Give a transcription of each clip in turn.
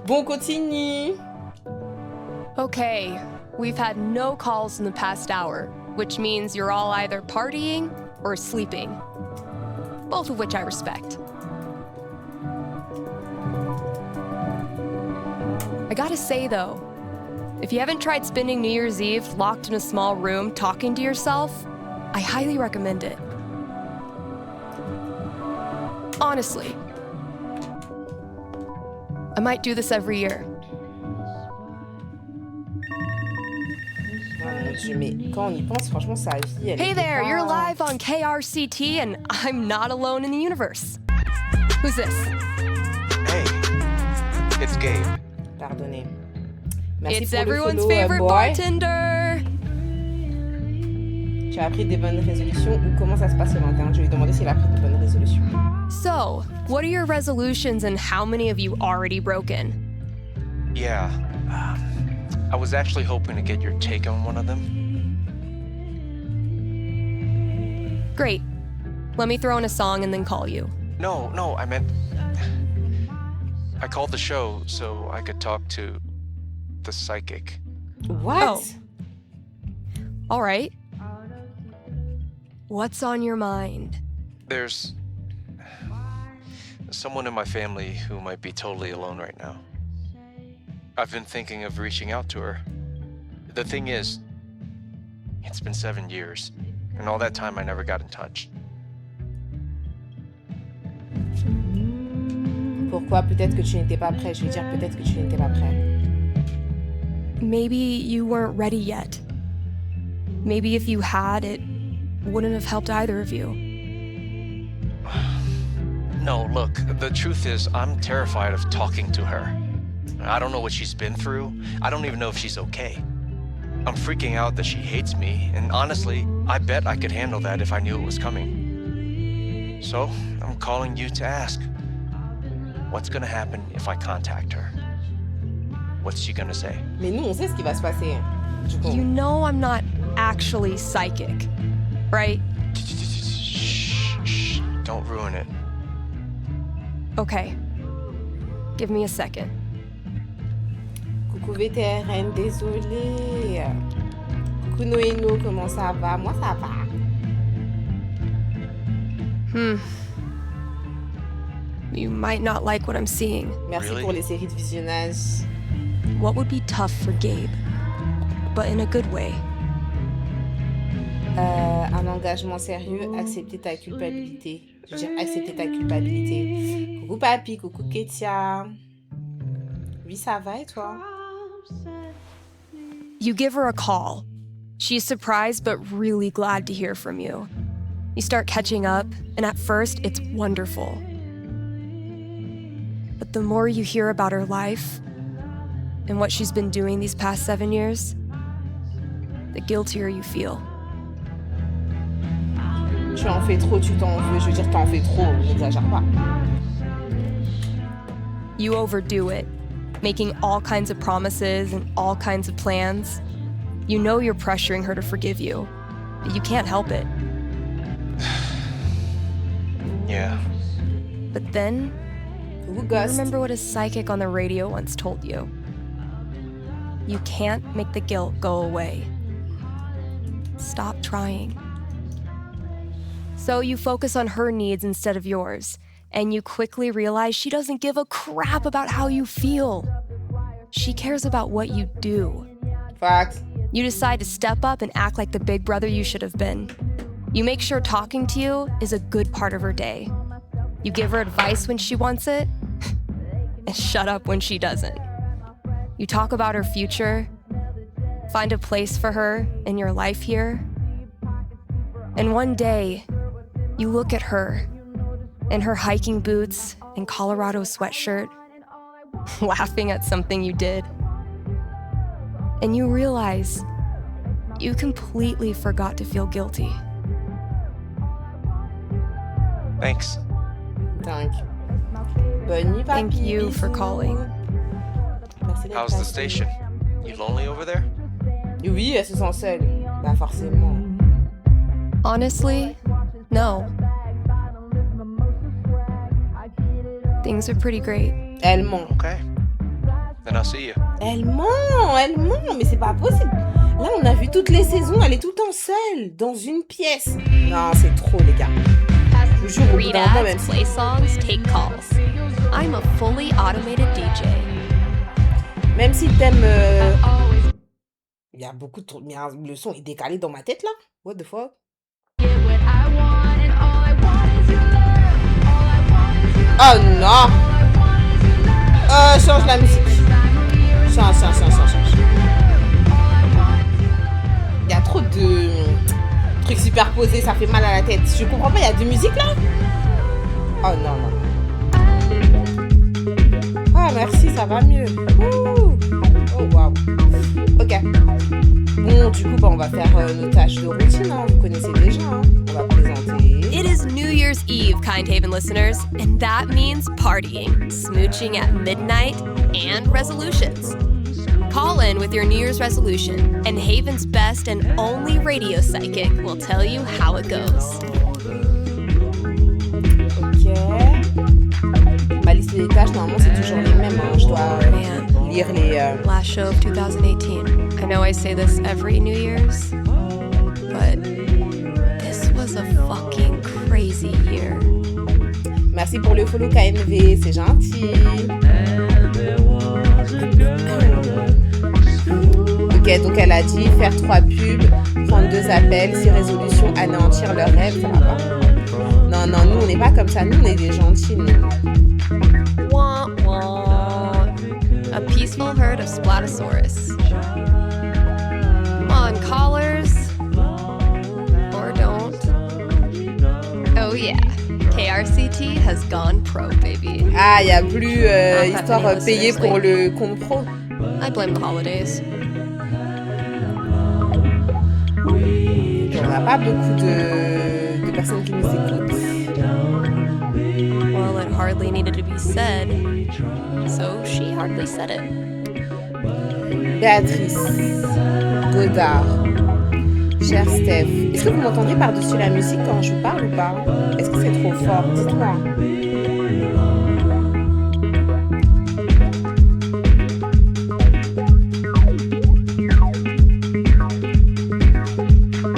Bon, on continue. Okay, we've had no calls in the past hour, which means you're all either partying or sleeping. Both of which I respect. I gotta say though, if you haven't tried spending New Year's Eve locked in a small room talking to yourself, I highly recommend it. Honestly. I might do this every year. Oh mon Dieu, mais quand on y pense, franchement, sa vie, elle Hey était there, pas... you're live on KRCT and I'm not alone in the universe. Who's this? Hey, it's Gabe. Pardonnez. Merci It's pour le everyone's follow, favorite boy. bartender. Tu as pris des bonnes résolutions ou comment ça se passe au lointain? Je lui ai demandé s'il a pris des bonnes résolutions. So, what are your resolutions and how many have you already broken? Yeah, I was actually hoping to get your take on one of them. Great. Let me throw in a song and then call you. No, I meant... I called the show so I could talk to the psychic. What? Oh. All right. What's on your mind? There's someone in my family who might be totally alone right now. I've been thinking of reaching out to her. The thing is, it's been 7 years, and all that time I never got in touch. Pourquoi? Peut-être que tu n'étais pas prêt. Je vais dire peut-être que tu n'étais pas prêt. Maybe you weren't ready yet. Maybe if you had, it wouldn't have helped either of you. No, look, the truth is, I'm terrified of talking to her. I don't know what she's been through. I don't even know if she's okay. I'm freaking out that she hates me, and honestly, I bet I could handle that if I knew it was coming. So, I'm calling you to ask, what's gonna happen if I contact her? What's she gonna say? Mais nous, on sait ce qui va se passer. Du coup, You know I'm not actually psychic, right? Shh, don't ruin it. Okay. Give me a second. coucou VTRN, désolée. Coucou Noéno, comment ça va? Moi, ça va. You might not like what I'm seeing. Merci Really? pour les séries de visionnage. What would be tough for Gabe, but in a good way. Un engagement sérieux, accepter ta culpabilité. Je veux dire, accepter ta culpabilité. Coucou Papy, coucou Ketia. Oui, ça va et toi? You give her a call. She's surprised but really glad to hear from you. You start catching up, and at first, it's wonderful. But the more you hear about her life and what she's been doing these past 7 years, the guiltier you feel. Tu en fais trop, tu t'en veux. Je veux dire, t'en fais trop, n'exagère pas. You overdo it, making all kinds of promises and all kinds of plans. You know you're pressuring her to forgive you, but you can't help it. Yeah. But then, Coucou you Ghost. remember what a psychic on the radio once told you. You can't make the guilt go away. Stop trying. So you focus on her needs instead of yours, and you quickly realize she doesn't give a crap about how you feel. She cares about what you do. Facts. You decide to step up and act like the big brother you should have been. You make sure talking to you is a good part of her day. You give her advice when she wants it, and shut up when she doesn't. You talk about her future, find a place for her in your life here. And one day, you look at her in her hiking boots and Colorado sweatshirt, laughing at something you did. And you realize you completely forgot to feel guilty. Thanks. Dingue. Bonne nuit, Papy. Thank you for bisous. calling. Merci d'être How's the passé. station? You lonely over there? Oui, elle se sent seule. Bah forcément. Honestly, no. Things are pretty great. Elle ment. Okay. then I'll see you. Elle ment, mais c'est pas possible. Là, on a vu toutes les saisons, elle est tout le temps seule, dans une pièce. Non, c'est trop, les gars. Je vous jure, au bout Read d'un moment, ads, même si... play songs, take calls. I'm a fully automated DJ. Même si t'aimes... Il y a beaucoup de trucs, mais le son est décalé dans ma tête, là. What the fuck? Oh non! Change la musique. Change. Il y a trop de trucs superposés, ça fait mal à la tête. Je comprends pas, il y a deux musiques là? Oh non. Ah merci, ça va mieux. Ouh. Oh wow. Ok. Bon, du coup, on va faire nos tâches de routine, hein. Vous connaissez déjà, hein. On va présenter. It is New Year's Eve, Kindhaven listeners, and that means partying, smooching at midnight, and resolutions. Call in with your New Year's resolution, and Haven's best and only radio psychic will tell you how it goes. Ok. Ma liste des tâches, normalement, c'est toujours les mêmes, hein. Je dois lire les... Last show of 2018. I know I say this every New Year's, but this was a fucking crazy year. Merci pour le follow KNV, c'est gentil. Ok, donc elle a dit faire 3 pubs, prendre 2 appels, 6 résolutions, anéantir leurs rêves, ça va pas. Non, nous on n'est pas comme ça, nous on est des gentils, nous. Wah, wah. A peaceful herd of Splatosaurus. Come on, callers. Or don't. Oh yeah, KRCT has gone pro, baby. Ah, y a plus histoire payée pour le compte pro. I blame the holidays. On n'a pas beaucoup de personnes qui nous écoutent. Well, it hardly needed to be said, so she hardly said it. Béatrice Godard, cher Steph, est-ce que vous m'entendez par-dessus la musique quand je vous parle ou pas? Est-ce que c'est trop fort? Dites-moi.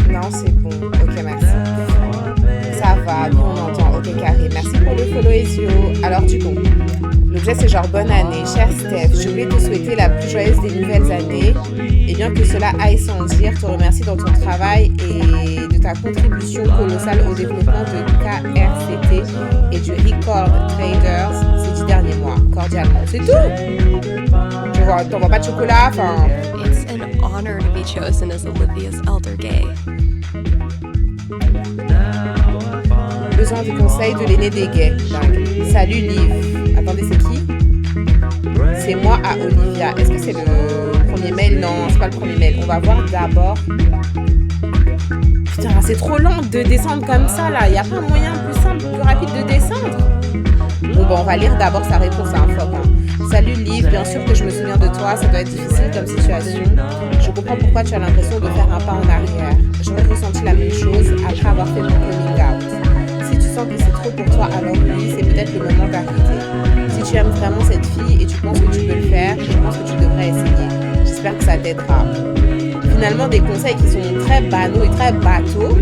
Non, c'est bon. Ok, merci. Ça va, nous on entend. Ok, carré. Merci pour le follow, Ezio. Alors, du coup, l'objet c'est genre bonne année. Cher Steph, je voulais te souhaiter la plus joyeuse des nouvelles années. Et bien que cela aille sans dire, te remercie dans ton travail et de ta contribution colossale au développement de KRCT et du Record Traders ces 10 derniers mois. Cordialement. C'est tout. T'envoies pas de chocolat, enfin... It's an honor to be chosen as Olivia's elder gay. Besoin des conseils de l'aîné des gays. Salut Liv. Attendez, c'est qui? C'est moi à Olivia. Est-ce que c'est le premier mail? Non, c'est pas le premier mail. On va voir d'abord. Putain, c'est trop lent de descendre comme ça là. Y a pas un moyen plus simple, plus rapide de descendre? Bon, on va lire d'abord sa réponse à un phoque. Salut Liv, bien sûr que je me souviens de toi, ça doit être difficile comme situation. Je comprends pourquoi tu as l'impression de faire un pas en arrière. J'aurais ressenti la même chose après avoir fait mon coming out. Si tu sens que c'est trop pour toi, alors oui, c'est peut-être le moment d'arrêter. Si tu aimes vraiment cette fille et tu penses que tu peux le faire, je pense que tu devrais essayer. J'espère que ça t'aidera. Finalement, des conseils qui sont très banaux et très bateaux,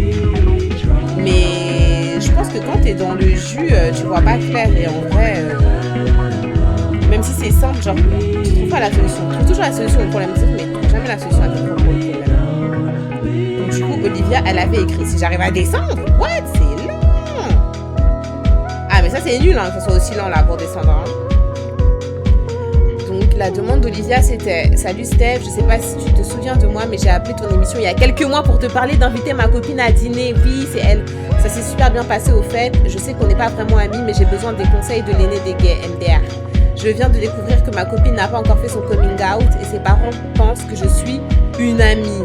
mais je pense que quand tu es dans le jus, tu vois pas clair et en vrai... Même si c'est simple, genre, tu trouves pas la solution. Tu trouves toujours la solution au problème, mais tu trouves jamais la solution à ton propre problème. Donc, du coup, Olivia, elle avait écrit si j'arrive à descendre, what? C'est long! Ah, mais ça, c'est nul, hein, que ce soit aussi lent là pour descendre. Hein. Donc, la demande d'Olivia, c'était salut Steph, je sais pas si tu te souviens de moi, mais j'ai appelé ton émission il y a quelques mois pour te parler d'inviter ma copine à dîner. Oui, c'est elle. Ça s'est super bien passé au fait. Je sais qu'on n'est pas vraiment amis, mais j'ai besoin des conseils de l'aîné des gays, MDR. Je viens de découvrir que ma copine n'a pas encore fait son coming out et ses parents pensent que je suis une amie.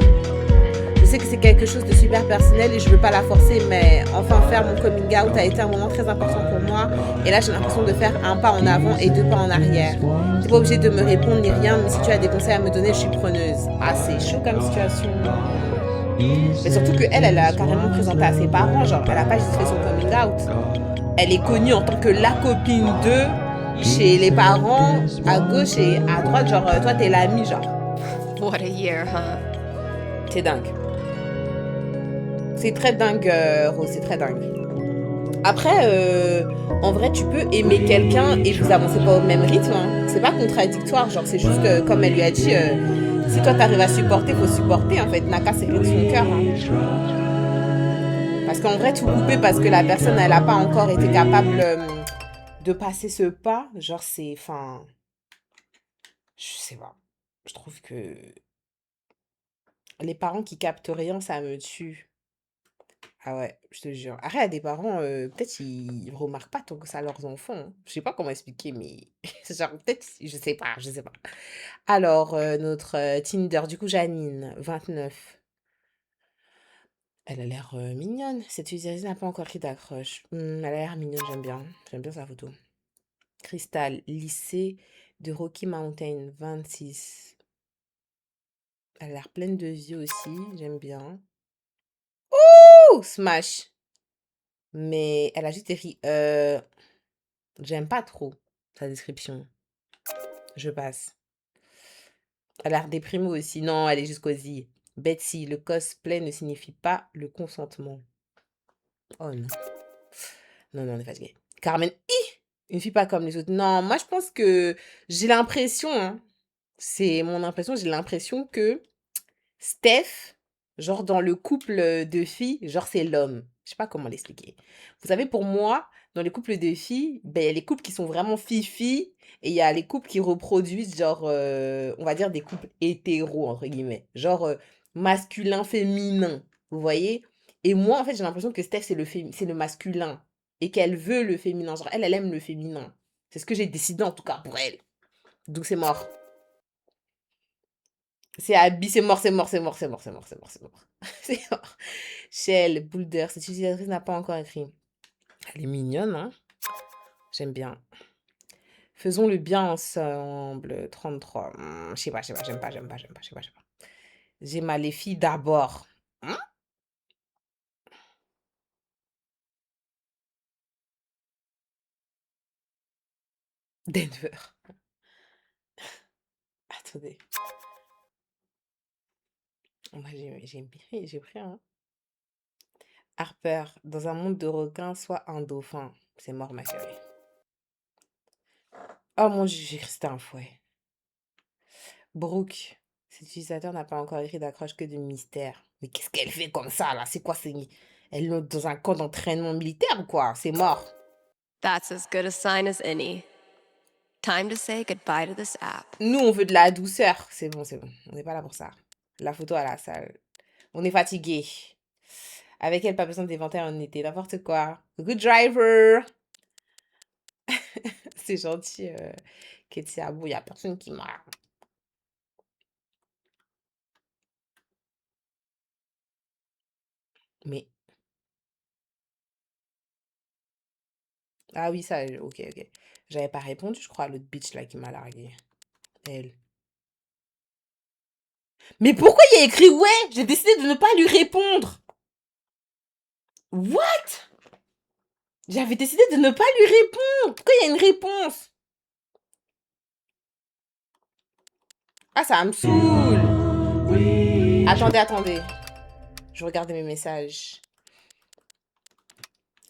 Je sais que c'est quelque chose de super personnel et je veux pas la forcer, mais enfin faire mon coming out a été un moment très important pour moi. Et là, j'ai l'impression de faire un pas en avant et 2 pas en arrière. T'es pas obligé de me répondre ni rien, mais si tu as des conseils à me donner, je suis preneuse. Ah, c'est chaud comme situation. Mais surtout qu'elle a carrément présenté à ses parents, genre elle a pas juste fait son coming out. Elle est connue en tant que la copine d'eux. chez les parents, à gauche et à droite, genre, toi, t'es l'ami, genre. What a year, huh? C'est dingue. C'est très dingue, Rose, c'est très dingue. Après, en vrai, tu peux aimer quelqu'un et vous avancez pas au même rythme. Hein. C'est pas contradictoire, genre, c'est juste, comme elle lui a dit, si toi t'arrives à supporter, faut supporter, en fait. Naka, c'est rien de son cœur. Hein. Parce qu'en vrai, tout couper parce que la personne, elle a pas encore été capable de passer ce pas, genre, c'est, enfin, je sais pas. Je trouve que les parents qui captent rien, ça me tue. Ah ouais, je te jure. Après, il y a des parents, peut-être ils remarquent pas tant que ça leurs enfants. Hein. Je sais pas comment expliquer, mais c'est genre, peut-être, je sais pas, je sais pas. Alors, notre Tinder, du coup, Janine, 29. Elle a l'air mignonne. Cette utilisatrice n'a pas encore pris d'accroche. Elle a l'air mignonne, j'aime bien. J'aime bien sa photo. Crystal, lycée de Rocky Mountain, 26. Elle a l'air pleine de vie aussi, j'aime bien. Ouh, Smash! Mais elle a juste écrit j'aime pas trop sa description. Je passe. Elle a l'air déprimée aussi. Non, elle est juste cosy. Betsy, le cosplay ne signifie pas le consentement. Oh non. Non, non, on est fatigué. Carmen, une fille pas comme les autres. Non, moi je pense que j'ai l'impression, hein, c'est mon impression, j'ai l'impression que Steph, genre dans le couple de filles, genre c'est l'homme. Je sais pas comment l'expliquer. Vous savez, pour moi, dans les couples de filles, ben, il y a les couples qui sont vraiment filles et il y a les couples qui reproduisent, genre, on va dire des couples hétéros, entre guillemets. Genre masculin-féminin. Vous voyez? Et moi, en fait, j'ai l'impression que Steph, c'est le masculin et qu'elle veut le féminin. Genre, elle aime le féminin. C'est ce que j'ai décidé, en tout cas, pour elle. Donc, c'est mort. C'est Abby, c'est mort, c'est mort, c'est mort, c'est mort, c'est mort, c'est mort, c'est mort. C'est mort. Shell, Boulder, cette utilisatrice n'a pas encore écrit. Elle est mignonne, hein. J'aime bien. Faisons le bien ensemble. 33. Je sais pas, j'aime pas, j'aime pas, j'aime pas, je sais pas, je sais pas. J'ai mal les filles d'abord. Hein? Denver. Attendez. Moi, j'ai pris un. Harper, dans un monde de requins, soit un dauphin. C'est mort, ma chérie. Oh mon dieu, j'ai cru que c'était un fouet. Brooke, cet utilisateur n'a pas encore écrit d'accroche que de mystère. Mais qu'est-ce qu'elle fait comme ça, là? C'est quoi? Elle est dans un camp d'entraînement militaire ou quoi? C'est mort. That's as good a sign as any. Time to say goodbye to this app. Nous, on veut de la douceur. C'est bon, c'est bon. On n'est pas là pour ça. La photo à la salle. On est fatigué. Avec elle, pas besoin d'inventer un été. N'importe quoi. Good driver. C'est gentil, Ketia. Bon, il n'y a personne qui m'a... Mais... Ah oui, ça, ok, ok. J'avais pas répondu, je crois, à l'autre bitch là qui m'a largué. Elle. Mais pourquoi il y a écrit ouais? J'ai décidé de ne pas lui répondre. What? J'avais décidé de ne pas lui répondre. Pourquoi il y a une réponse? Ah, ça me saoule. Attendez, attendez. Je regarde mes messages.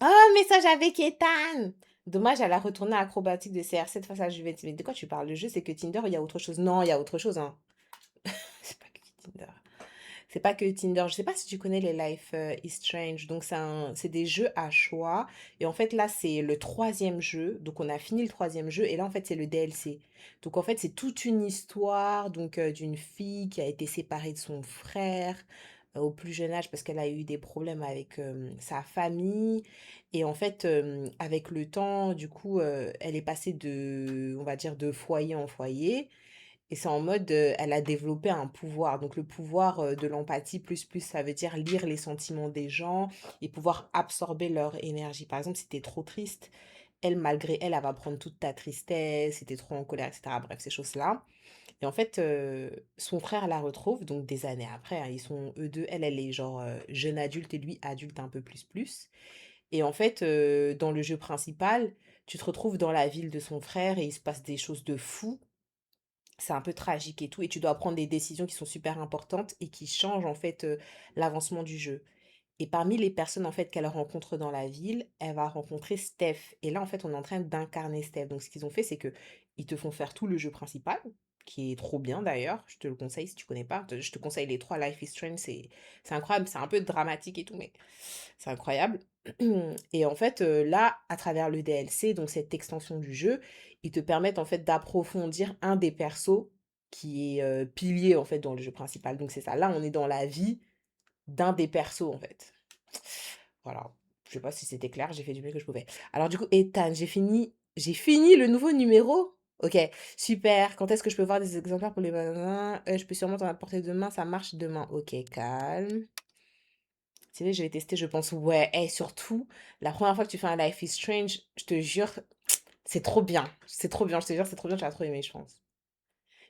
Oh, message avec Ethan. Dommage, elle a retourné à acrobatique de CR7 face à Juventus. Mais de quoi tu parles? Le jeu, c'est que Tinder, il y a autre chose. Non, il y a autre chose, hein. C'est pas que Tinder. C'est pas que Tinder. Je sais pas si tu connais les Life is Strange. Donc, c'est des jeux à choix. Et en fait, là, c'est le troisième jeu. Donc, on a fini le troisième jeu. Et là, en fait, c'est le DLC. Donc, en fait, c'est toute une histoire donc d'une fille qui a été séparée de son frère au plus jeune âge parce qu'elle a eu des problèmes avec sa famille. Et en fait, avec le temps, du coup, elle est passée de, on va dire, de foyer en foyer. Et c'est en mode, elle a développé un pouvoir. Donc le pouvoir de l'empathie plus, ça veut dire lire les sentiments des gens et pouvoir absorber leur énergie. Par exemple, si t'es trop triste, elle, malgré elle, elle va prendre toute ta tristesse, si t'es trop en colère, etc. Bref, ces choses-là. Et en fait, son frère la retrouve, donc des années après, hein, ils sont eux deux, elle est genre jeune adulte et lui adulte un peu plus. Et en fait, dans le jeu principal, Tu te retrouves dans la ville de son frère et il se passe des choses de fou. C'est un peu tragique et tout, et tu dois prendre des décisions qui sont super importantes et qui changent en fait l'avancement du jeu. Et parmi les personnes en fait qu'elle rencontre dans la ville, elle va rencontrer Steph. Et là en fait on est en train d'incarner Steph. Donc ce qu'ils ont fait c'est que ils te font faire tout le jeu principal, qui est trop bien d'ailleurs. Je te le conseille si tu connais pas. Je te conseille les trois. Life is Strange, c'est incroyable. C'est un peu dramatique et tout, mais c'est incroyable. Et en fait là, à travers le DLC, donc cette extension du jeu, ils te permettent en fait d'approfondir un des persos qui est pilier en fait dans le jeu principal. Donc c'est ça. Là on est dans la vie d'un des persos en fait. Voilà. Je sais pas si c'était clair, j'ai fait du mieux que je pouvais. Alors du coup, Ethan, j'ai fini le nouveau numéro. Ok, super. Quand est-ce que je peux voir des exemplaires pour les magasins? Je peux sûrement t'en apporter demain, ça marche demain. Ok, calme. C'est vrai, je vais tester, je pense. Ouais, et surtout, la première fois que tu fais un Life is Strange, je te jure, c'est trop bien. C'est trop bien, je te jure, c'est trop bien, tu vas trop aimer, je pense.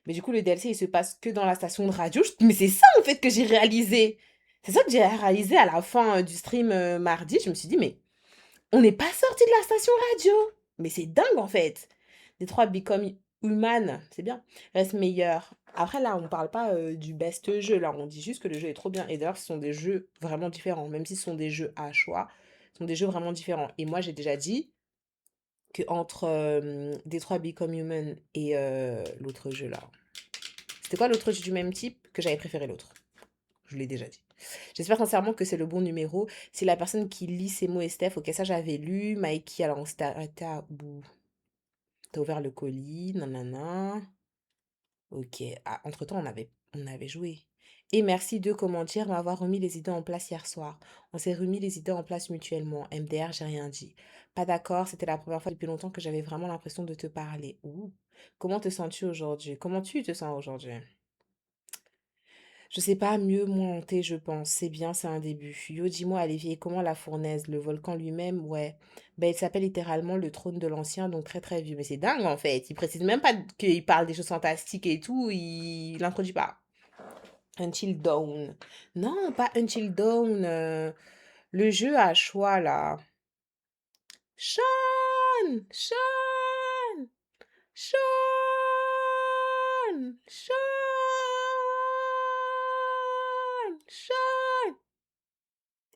Mais du coup, le DLC, il se passe que dans la station de radio. Mais c'est ça, en fait, que j'ai réalisé. C'est ça que j'ai réalisé à la fin du stream mardi. Je me suis dit, mais on n'est pas sorti de la station radio. Mais c'est dingue, en fait. Détroit Become Human, c'est bien. Reste meilleur. Après, là, on parle pas du best jeu. Là, on dit juste que le jeu est trop bien. Et d'ailleurs, ce sont des jeux vraiment différents. Même si ce sont des jeux à choix, ce sont des jeux vraiment différents. Et moi, j'ai déjà dit que entre Detroit Become Human et l'autre jeu, là. C'était quoi l'autre jeu du même type que j'avais préféré l'autre? Je l'ai déjà dit. J'espère sincèrement que c'est le bon numéro. C'est la personne qui lit ces mots et Steph. Ok, ça j'avais lu. Mikey, alors on s'était arrêté à bout. T'as ouvert le colis, nanana. Ok. Ah, entre-temps, on avait joué. Et merci de, comment dire, m'avoir remis les idées en place hier soir. On s'est remis les idées en place mutuellement. MDR, j'ai rien dit. Pas d'accord, c'était la première fois depuis longtemps que j'avais vraiment l'impression de te parler. Ouh. Comment te sens-tu aujourd'hui? Comment tu te sens aujourd'hui? Je sais pas, mieux monter, je pense. C'est bien, c'est un début. Yo, dis-moi, Olivier, comment la fournaise, le volcan lui-même, ouais. Ben, il s'appelle littéralement le trône de l'ancien, donc très très vieux. Mais c'est dingue en fait. Il précise même pas qu'il parle des choses fantastiques et tout. Il l'introduit pas. Until Dawn. Non, pas Until Dawn. Le jeu à choix là. Sean! Sean! Sean! Sean! Sean!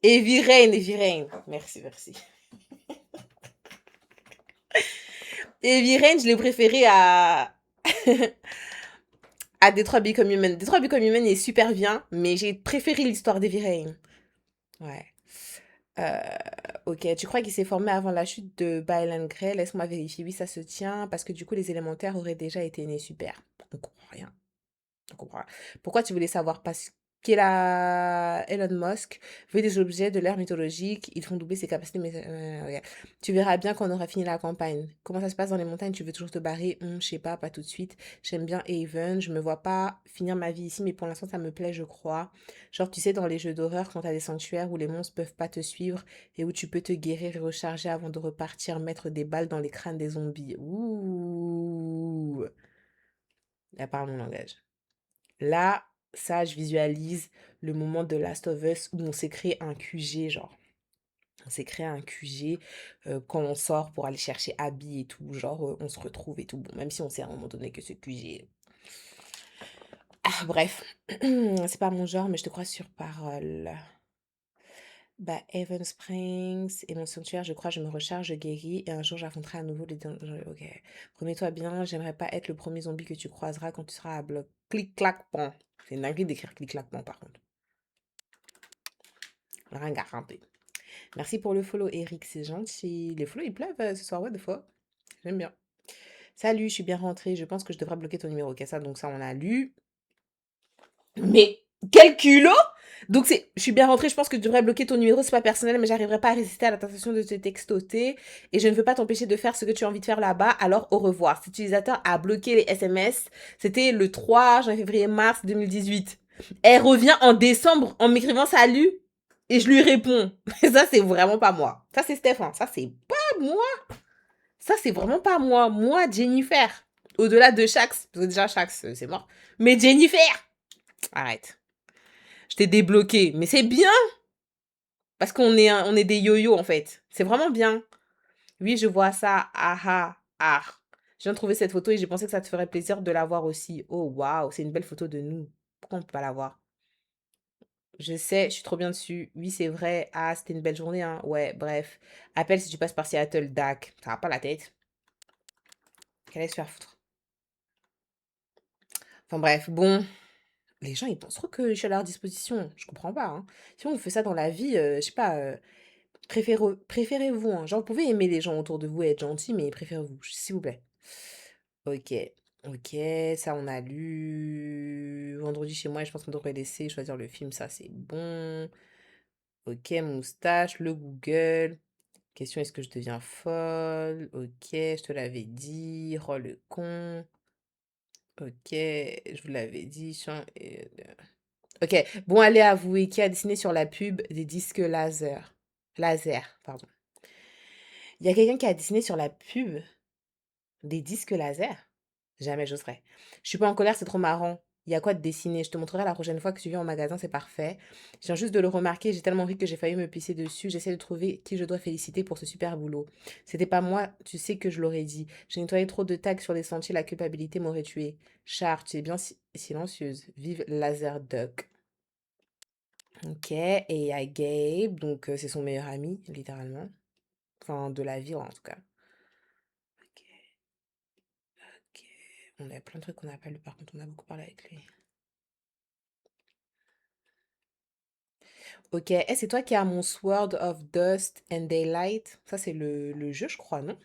Heavy Rain, Heavy Rain. Merci, merci. Heavy Rain, je l'ai préféré à... à Detroit Become Human. Detroit Become Human est super bien, mais j'ai préféré l'histoire d'Heavy Rain. Ouais. Euh, ok, tu crois qu'il s'est formé avant la chute de Bylan Gray? Laisse-moi vérifier. Oui, ça se tient, parce que du coup, les élémentaires auraient déjà été nés. Super. On comprend rien. On comprend. Pourquoi tu voulais savoir? Parce qu'il a Elon Musk veut des objets de l'ère mythologique, ils font doubler ses capacités. Mais ok. Tu verras bien quand on aura fini la campagne. Comment ça se passe dans les montagnes? Tu veux toujours te barrer? Je sais pas tout de suite. J'aime bien Haven, je me vois pas finir ma vie ici, mais pour l'instant ça me plaît, je crois. Genre, tu sais, dans les jeux d'horreur, quand t'as des sanctuaires où les monstres peuvent pas te suivre et où tu peux te guérir et recharger avant de repartir mettre des balles dans les crânes des zombies. Ouh, elle parle mon langage. Là, ça, je visualise le moment de Last of Us où on s'est créé un QG, genre. On s'est créé un QG quand on sort pour aller chercher Abby et tout, genre on se retrouve et tout. Bon, même si on sait à un moment donné que ce QG... Ah, bref, c'est pas mon genre, mais je te crois sur parole. Bah, Haven Springs et mon sanctuaire, je crois, je me recharge, je guéris et un jour j'affronterai à nouveau les dangers. Ok. Remets-toi bien, j'aimerais pas être le premier zombie que tu croiseras quand tu seras à bloc. Clic-clac-pan. C'est une dinguerie d'écrire clic-clac-pan par contre. Rien garanti. Merci pour le follow, Eric, c'est gentil. Les follow, ils pleuvent ce soir, what the fuck. J'aime bien. Salut, je suis bien rentrée. Je pense que je devrais bloquer ton numéro. Ok, ça, donc ça, on a lu. Mais quel culot! Donc je suis bien rentrée, je pense que tu devrais bloquer ton numéro, c'est pas personnel, mais j'arriverai pas à résister à la tentation de te textoter et je ne veux pas t'empêcher de faire ce que tu as envie de faire là-bas, alors au revoir. Cet utilisateur a bloqué les SMS, c'était le 3 janvier, février, mars 2018. Elle revient en décembre en m'écrivant salut et je lui réponds. Ça, c'est vraiment pas moi. Ça, c'est Stéphane, ça, c'est pas moi. Ça, c'est vraiment pas moi. Moi, Jennifer. Au-delà de Shax, parce que déjà Shax, c'est mort. Mais Jennifer! Arrête. Je t'ai débloqué. Mais c'est bien. Parce qu'on est des yo-yo, en fait. C'est vraiment bien. Oui, je vois ça. Ah ah ah. Je viens de trouver cette photo et j'ai pensé que ça te ferait plaisir de la voir aussi. Oh waouh, c'est une belle photo de nous. Pourquoi on peut pas la voir? Je sais, je suis trop bien dessus. Oui, c'est vrai. Ah, c'était une belle journée, hein. Ouais, bref. Appelle si tu passes par Seattle, Dak. Ça va pas la tête. Qu'elle allait se faire foutre. Enfin bref, bon. Les gens, ils pensent trop que je suis à leur disposition. Je comprends pas, hein. Si on fait ça dans la vie, je sais pas, préférez-vous, hein. Genre, vous pouvez aimer les gens autour de vous et être gentil, mais préférez-vous, s'il vous plaît. Ok, ok, ça on a lu. Vendredi chez moi, je pense qu'on devrait laisser choisir le film, ça c'est bon. Ok, moustache, le Google. Question, est-ce que je deviens folle? Ok, je te l'avais dit. Oh le con. Ok, je vous l'avais dit. Ok, bon, allez avouer qui a dessiné sur la pub des disques laser. Laser, pardon. Il y a quelqu'un qui a dessiné sur la pub des disques laser? Jamais j'oserais. Je suis pas en colère, c'est trop marrant. Il y a quoi de dessiner? Je te montrerai la prochaine fois que tu viens au magasin, c'est parfait. Je viens juste de le remarquer, j'ai tellement ri que j'ai failli me pisser dessus. J'essaie de trouver qui je dois féliciter pour ce super boulot. C'était pas moi, tu sais que je l'aurais dit. J'ai nettoyé trop de tags sur les sentiers, la culpabilité m'aurait tué. Char, tu es bien silencieuse. Vive Laserduck. Ok, et il y a Gabe, donc c'est son meilleur ami, littéralement. Enfin, de la vie, en tout cas. Ok, ok. On a plein de trucs qu'on n'a pas lu, par contre, on a beaucoup parlé avec lui. Ok, c'est toi qui as mon Sword of Dust and Daylight. Ça, c'est le jeu, je crois, non?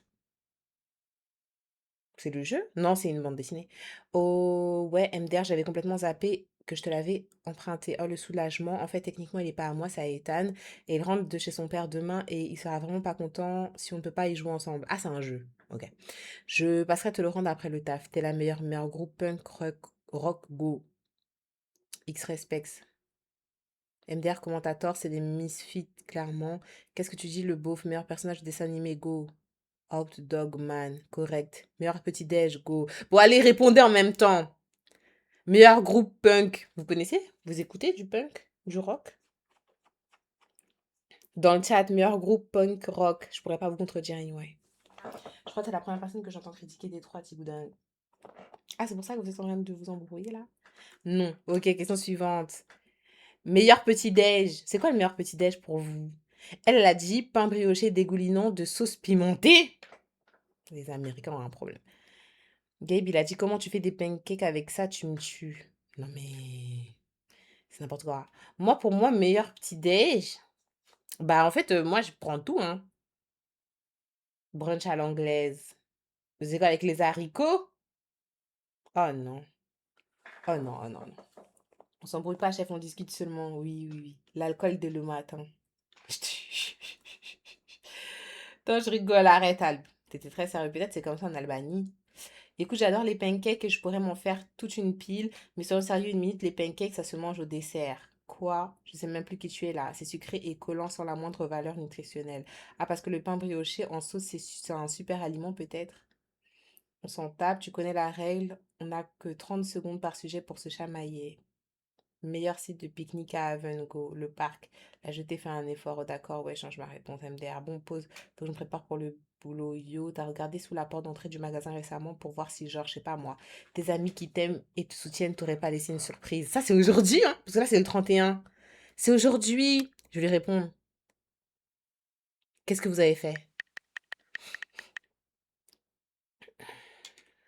C'est le jeu? Non, c'est une bande dessinée. Oh, ouais, MDR, j'avais complètement zappé que je te l'avais emprunté. Oh, le soulagement. En fait, techniquement, il n'est pas à moi, c'est à Ethan. Et il rentre de chez son père demain et il sera vraiment pas content si on ne peut pas y jouer ensemble. Ah, c'est un jeu. Ok. Je passerai te le rendre après le taf. T'es la meilleure groupe punk rock go. X Respects. MDR commentator, c'est des misfits, clairement. Qu'est-ce que tu dis, le beauf, meilleur personnage de dessin animé, go. Hot Dog Man, correct. Meilleur petit-déj, go. Bon, allez, répondez en même temps. Meilleur groupe punk. Vous connaissez? Vous écoutez du punk? Du rock? Dans le chat, meilleur groupe punk rock. Je pourrais pas vous contredire, anyway. Je crois que c'est la première personne que j'entends critiquer Détroit, Tiboudin. Ah, c'est pour ça que vous êtes en train de vous embrouiller, là? Non. Ok, question suivante. Meilleur petit-déj. C'est quoi le meilleur petit-déj pour vous? Elle a dit pain brioché dégoulinant de sauce pimentée. Les Américains ont un problème. Gabe, il a dit comment tu fais des pancakes avec ça, tu me tues. Non mais c'est n'importe quoi. Moi, pour moi, meilleur petit-déj. Bah en fait, moi, je prends tout, hein. Brunch à l'anglaise. C'est quoi avec les haricots? Oh non. Oh non, oh non, non. On s'embrouille pas, chef, on discute seulement. Oui, oui, oui. L'alcool dès le matin. Toi, je rigole, arrête, Albe. T'étais très sérieux. Peut-être c'est comme ça en Albanie. Écoute, j'adore les pancakes et je pourrais m'en faire toute une pile. Mais sur le sérieux, une minute, les pancakes, ça se mange au dessert. Quoi? Je sais même plus qui tu es là. C'est sucré et collant sans la moindre valeur nutritionnelle. Ah, parce que le pain brioché en sauce, c'est un super aliment peut-être? On s'en tape, tu connais la règle. On n'a que 30 secondes par sujet pour se chamailler. Meilleur site de pique-nique à Haven, go, le parc. Là, je t'ai fait un effort, oh, d'accord, ouais, change ma réponse, MDR. Bon, pause, faut que je me prépare pour le boulot. Yo, t'as regardé sous la porte d'entrée du magasin récemment pour voir si, genre, je sais pas moi, tes amis qui t'aiment et te soutiennent t'auraient pas laissé une surprise. Ça, c'est aujourd'hui, hein, parce que là, c'est le 31. C'est aujourd'hui. Je lui réponds, qu'est-ce que vous avez fait?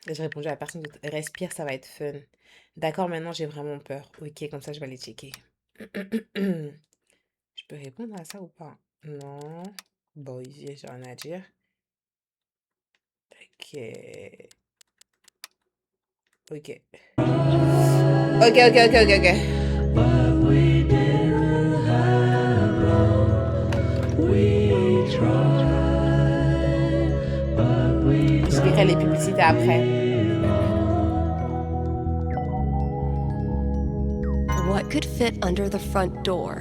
Et je répondais à la personne d'autre, respire, ça va être fun. D'accord, maintenant, j'ai vraiment peur. Ok, comme ça, je vais aller checker. Je peux répondre à ça ou pas? Non. Bon, ici, j'ai rien à dire. Ok. Ok. Ok, ok, ok, ok, ok. Je lirai les publicités après. What could fit under the front door?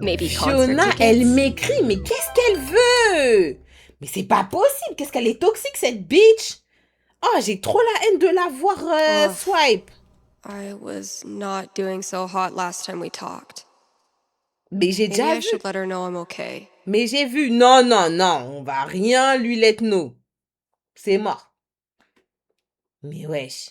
Maybe concert Fiona, tickets? elle m'écrit, mais qu'est-ce qu'elle veut? Mais c'est pas possible, qu'est-ce qu'elle est toxique, cette bitch? Oh, j'ai trop la haine de la voir Oh. swipe. I was not doing so hot last time we talked. Mais j'ai Maybe déjà I vu. should let her know I'm okay. Mais j'ai vu. Non, non, non. On va rien lui let know. C'est mort. Mais wesh.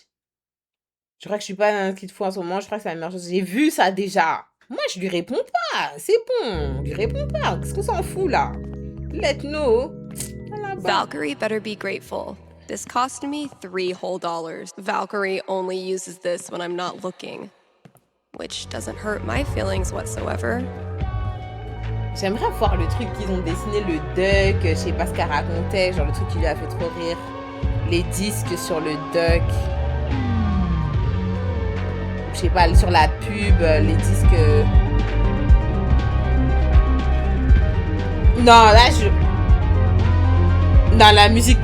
Je crois que je suis pas dans un kit fou en ce moment. Je crois que c'est la meilleure chose. J'ai vu ça déjà. Moi, je lui réponds pas. C'est bon. On lui répond pas. Qu'est-ce qu'on s'en fout là? Let know. Voilà, bah. Valkyrie better be grateful. This cost me $3 whole. Valkyrie only uses this when I'm not looking, which doesn't hurt my feelings whatsoever. J'aimerais voir le truc qu'ils ont dessiné, le duck, je sais pas ce qu'elle racontait, genre le truc qui lui a fait trop rire. Les disques sur le duck. Je sais pas, sur la pub, les disques... Non, là, dans la musique...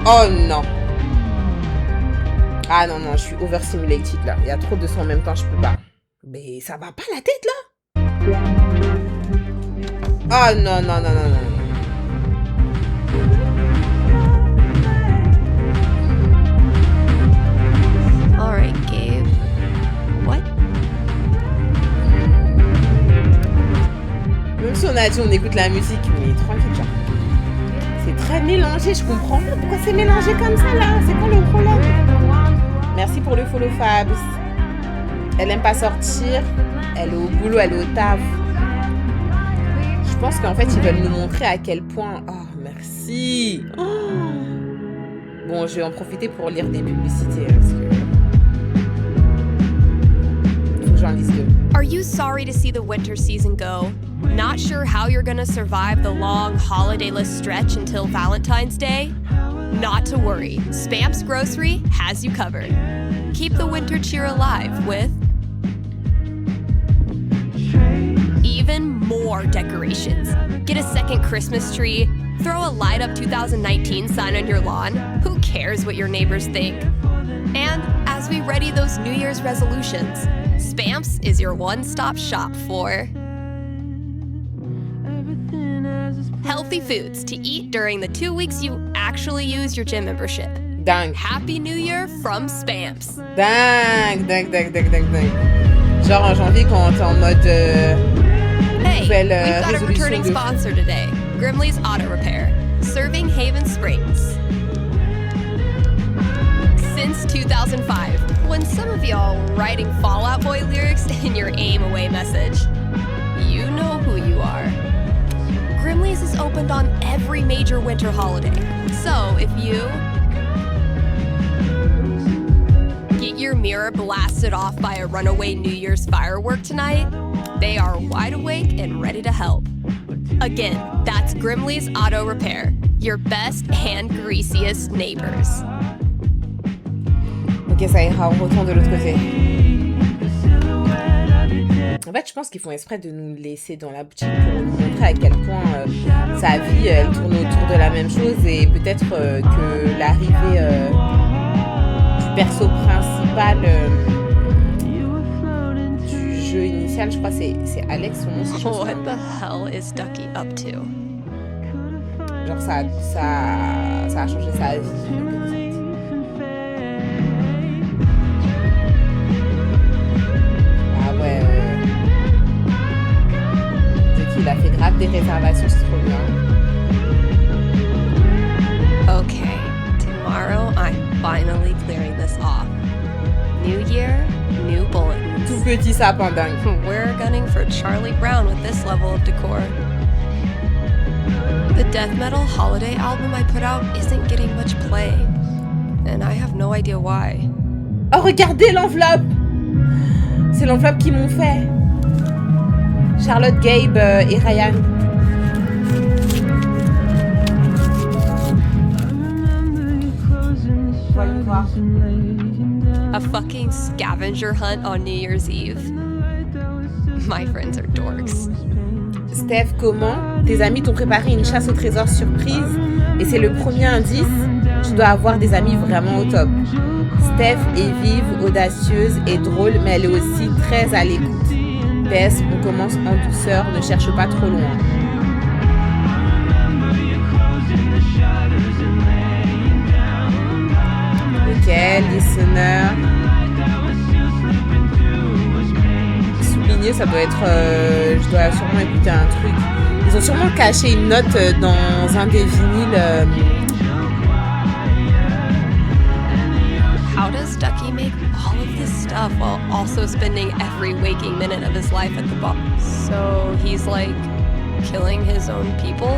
Oh non. Ah non, non, je suis overstimulated là. Il y a trop de sons en même temps, je peux pas. Mais ça va pas la tête là? Oh non, non, non, non, non. Alright, Gabe. What? Même si on a dit on écoute la musique, mais tranquille, genre. C'est très mélangé, je comprends pas pourquoi c'est mélangé comme ça là. C'est quoi le problème? Merci pour le follow Fabs. Elle aime pas sortir. Elle est au boulot, elle est au taf. Je pense qu'en fait, ils veulent nous montrer à quel point... Oh, merci. Oh. Bon, je vais en profiter pour lire des publicités. Parce que... Faut que j'en lise deux. Are you sorry to see the winter season go? Not sure how you're gonna survive the long holidayless stretch until Valentine's Day? Not to worry, Spamps Grocery has you covered. Keep the winter cheer alive with even more decorations. Get a second Christmas tree, throw a light up 2019 sign on your lawn. Who cares what your neighbors think? And as we ready those New Year's resolutions, Spamps is your one-stop shop for healthy foods to eat during the 2 weeks you actually use your gym membership. Dingue. Happy New Year from Spamps. Dingue, dingue, dingue, dingue, dingue, dingue. Genre en janvier quand t'es en mode Hey, nouvelle we've got a résolution returning de... sponsor today, Grimley's Auto Repair, serving Haven Springs. Since 2005, when some of y'all were writing Fall Out Boy lyrics in your aim away message, you know who you are. Grimley's is opened on every major winter holiday, so if you get your mirror blasted off by a runaway New Year's firework tonight, they are wide awake and ready to help. Again, that's Grimley's Auto Repair, your best and greasiest neighbors. Ok, ça ira, on retourne de l'autre côté. En fait, je pense qu'ils font exprès de nous laisser dans la boutique pour nous montrer à quel point sa vie, elle tourne autour de la même chose et peut-être que l'arrivée du perso principal du jeu initial, je crois que c'est Alex, son nom, c'est chose. What the hell is Ducky up to? Genre ça a changé sa vie. Il a fait grave des réservations, c'est trop bien. Okay, tomorrow I'm finally clearing this off. New year, new bulletins. Tout petit sapin dingue. We're gunning for Charlie Brown with this level of decor. The death metal holiday album I put out isn't getting much play, and I have no idea why. Oh, regardez l'enveloppe! C'est l'enveloppe qu'ils m'ont fait. Charlotte, Gabe et Ryan. Voyons voir. A fucking scavenger hunt on New Year's Eve. My friends are dorks. Steph, comment? Tes amis t'ont préparé une chasse au trésor surprise et c'est le premier indice. Tu dois avoir des amis vraiment au top. Steph est vive, audacieuse et drôle, mais elle est aussi très à l'écoute. PS, on commence en douceur, ne cherche pas trop loin. Ok, listener. Souligner, ça doit être... je dois sûrement écouter un truc. Ils ont sûrement caché une note dans un des vinyles. How does Ducky make all of this stuff while also spending every waking minute of his life at the bar? So he's like killing his own people?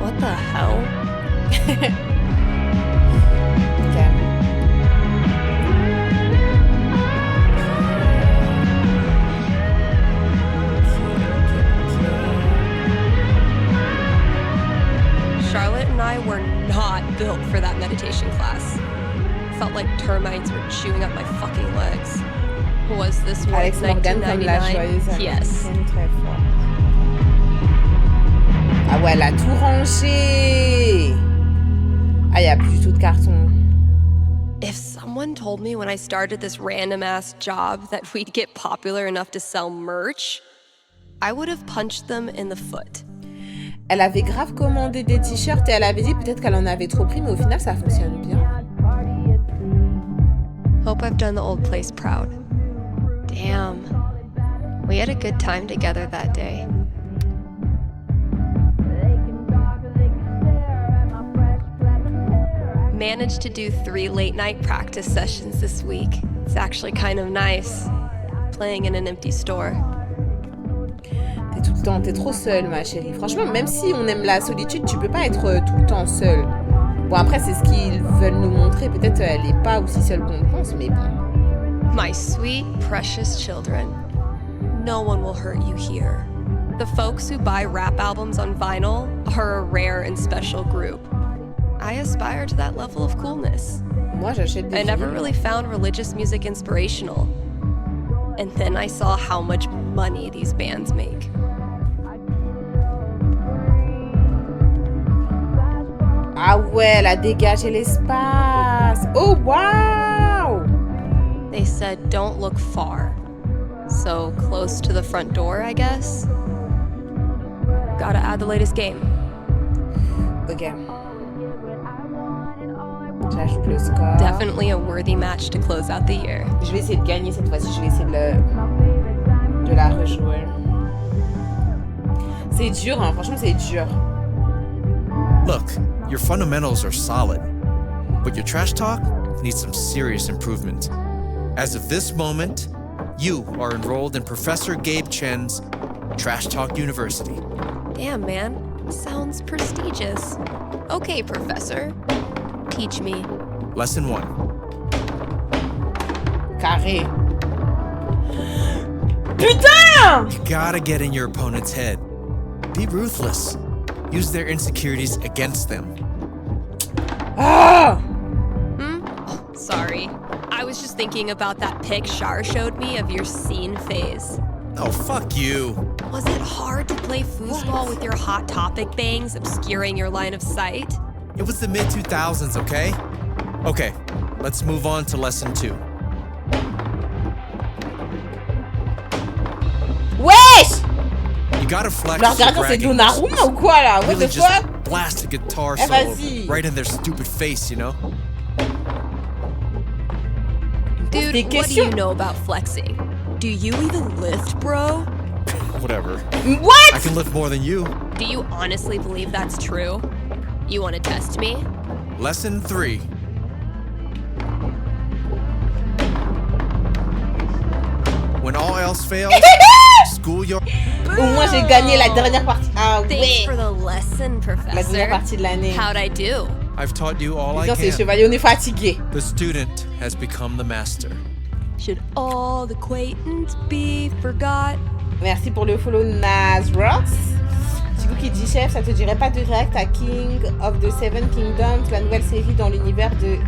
What the hell? Ok. Charlotte and I were not built for that meditation class. Felt like termites were chewing up my fucking legs. Was this worth Alex Morgan comme la 1999? joyeuse Yes. américaine, très fort. Ah ouais, elle a tout rangé. Ah, il n'y a plus du tout de carton. If someone told me when I started this random ass job that we'd get popular enough to sell merch, I would have punched them in the foot. Elle avait grave commandé des t-shirts et elle avait dit peut-être qu'elle en avait trop pris, mais au final, ça fonctionne bien. Hope I've done the old place proud. Damn. We had a good time together that day. Managed to do 3 late-night practice sessions this week. It's actually kind of nice, playing in an empty store. T'es tout le temps, t'es trop seule, ma chérie. Franchement, même si on aime la solitude, tu peux pas être tout le temps seule. Bon, après, c'est ce qu'ils veulent nous montrer. Peut-être elle est pas aussi seule qu'on le pense, mais bon. My sweet, precious children. No one will hurt you here. The folks who buy rap albums on vinyl are a rare and special group. I aspire to that level of coolness. Moi, j'achète des I never vinyles. really found religious music inspirational. And then I saw how much money these bands make. Ah ouais, elle a dégagé l'espace. Oh, wow! They said don't look far. So close to the front door, I guess. Gotta add the latest game. Ok. J'ajoute le score. Definitely a worthy match to close out the year. Je vais essayer de gagner cette fois-ci. Je vais essayer de la rejouer. C'est dur, hein. Franchement, c'est dur. Look, your fundamentals are solid, but your trash talk needs some serious improvement. As of this moment, you are enrolled in Professor Gabe Chen's Trash Talk University. Damn, man. Sounds prestigious. Okay, Professor. Teach me. Lesson 1. Carré. Putain! You gotta get in your opponent's head. Be ruthless. Use their insecurities against them. Ah! Oh, sorry. I was just thinking about that pic Char showed me of your scene phase. Oh, fuck you. Was it hard to play foosball with your Hot Topic bangs obscuring your line of sight? It was the mid-2000s, okay? Okay, let's move on to lesson 2. Wesh! You gotta flex Leur your gardien, c'est bragging Donnarumma ou quoi là? What Really the just fuck? blast a guitar Eh, solo vas-y. right in their stupid face, you know? Dude, des what do questions. you know about flexing? Do you even lift, bro? Whatever. What? I can lift more than you. Do you honestly believe that's true? You want to test me? Lesson 3. When all else fails, school your... Au moins j'ai gagné la dernière partie. Ah Thanks ouais! for the lesson, La Professor. dernière partie de l'année. How'd I do? I've taught you all I Bien, c'est can. chevalier, on est fatigué. The student has become the master. Should all the acquaintance be forgot? Merci pour le follow Nazrox. Tigo qui dit chef, ça te dirait pas de react à King of the Seven Kingdoms, la nouvelle série dans l'univers de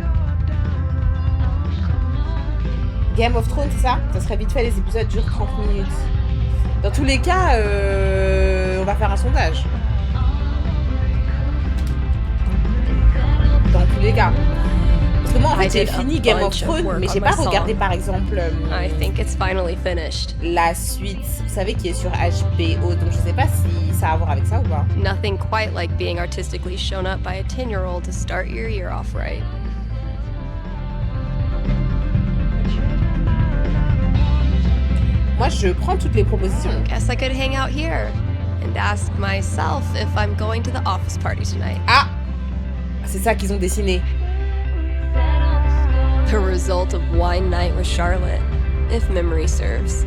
Game of Thrones, c'est ça? Ça serait vite fait, les épisodes durent 30 minutes. Dans tous les cas, on va faire un sondage. Dans tous les cas. Parce que moi, en fait, j'ai fini Game of Thrones, mais j'ai pas regardé, par exemple, I think it's finally finished. la suite, vous savez, qui est sur HBO. Donc, je sais pas si ça a à voir avec ça ou pas. Nothing quite like being artistically shown up by a 10-year-old to start your year off right. Moi, je prends toutes les propositions. Guess I could hang out here and ask myself if I'm going to the office party tonight. Ah! C'est ça qu'ils ont dessiné. The result of wine night with Charlotte, if memory serves.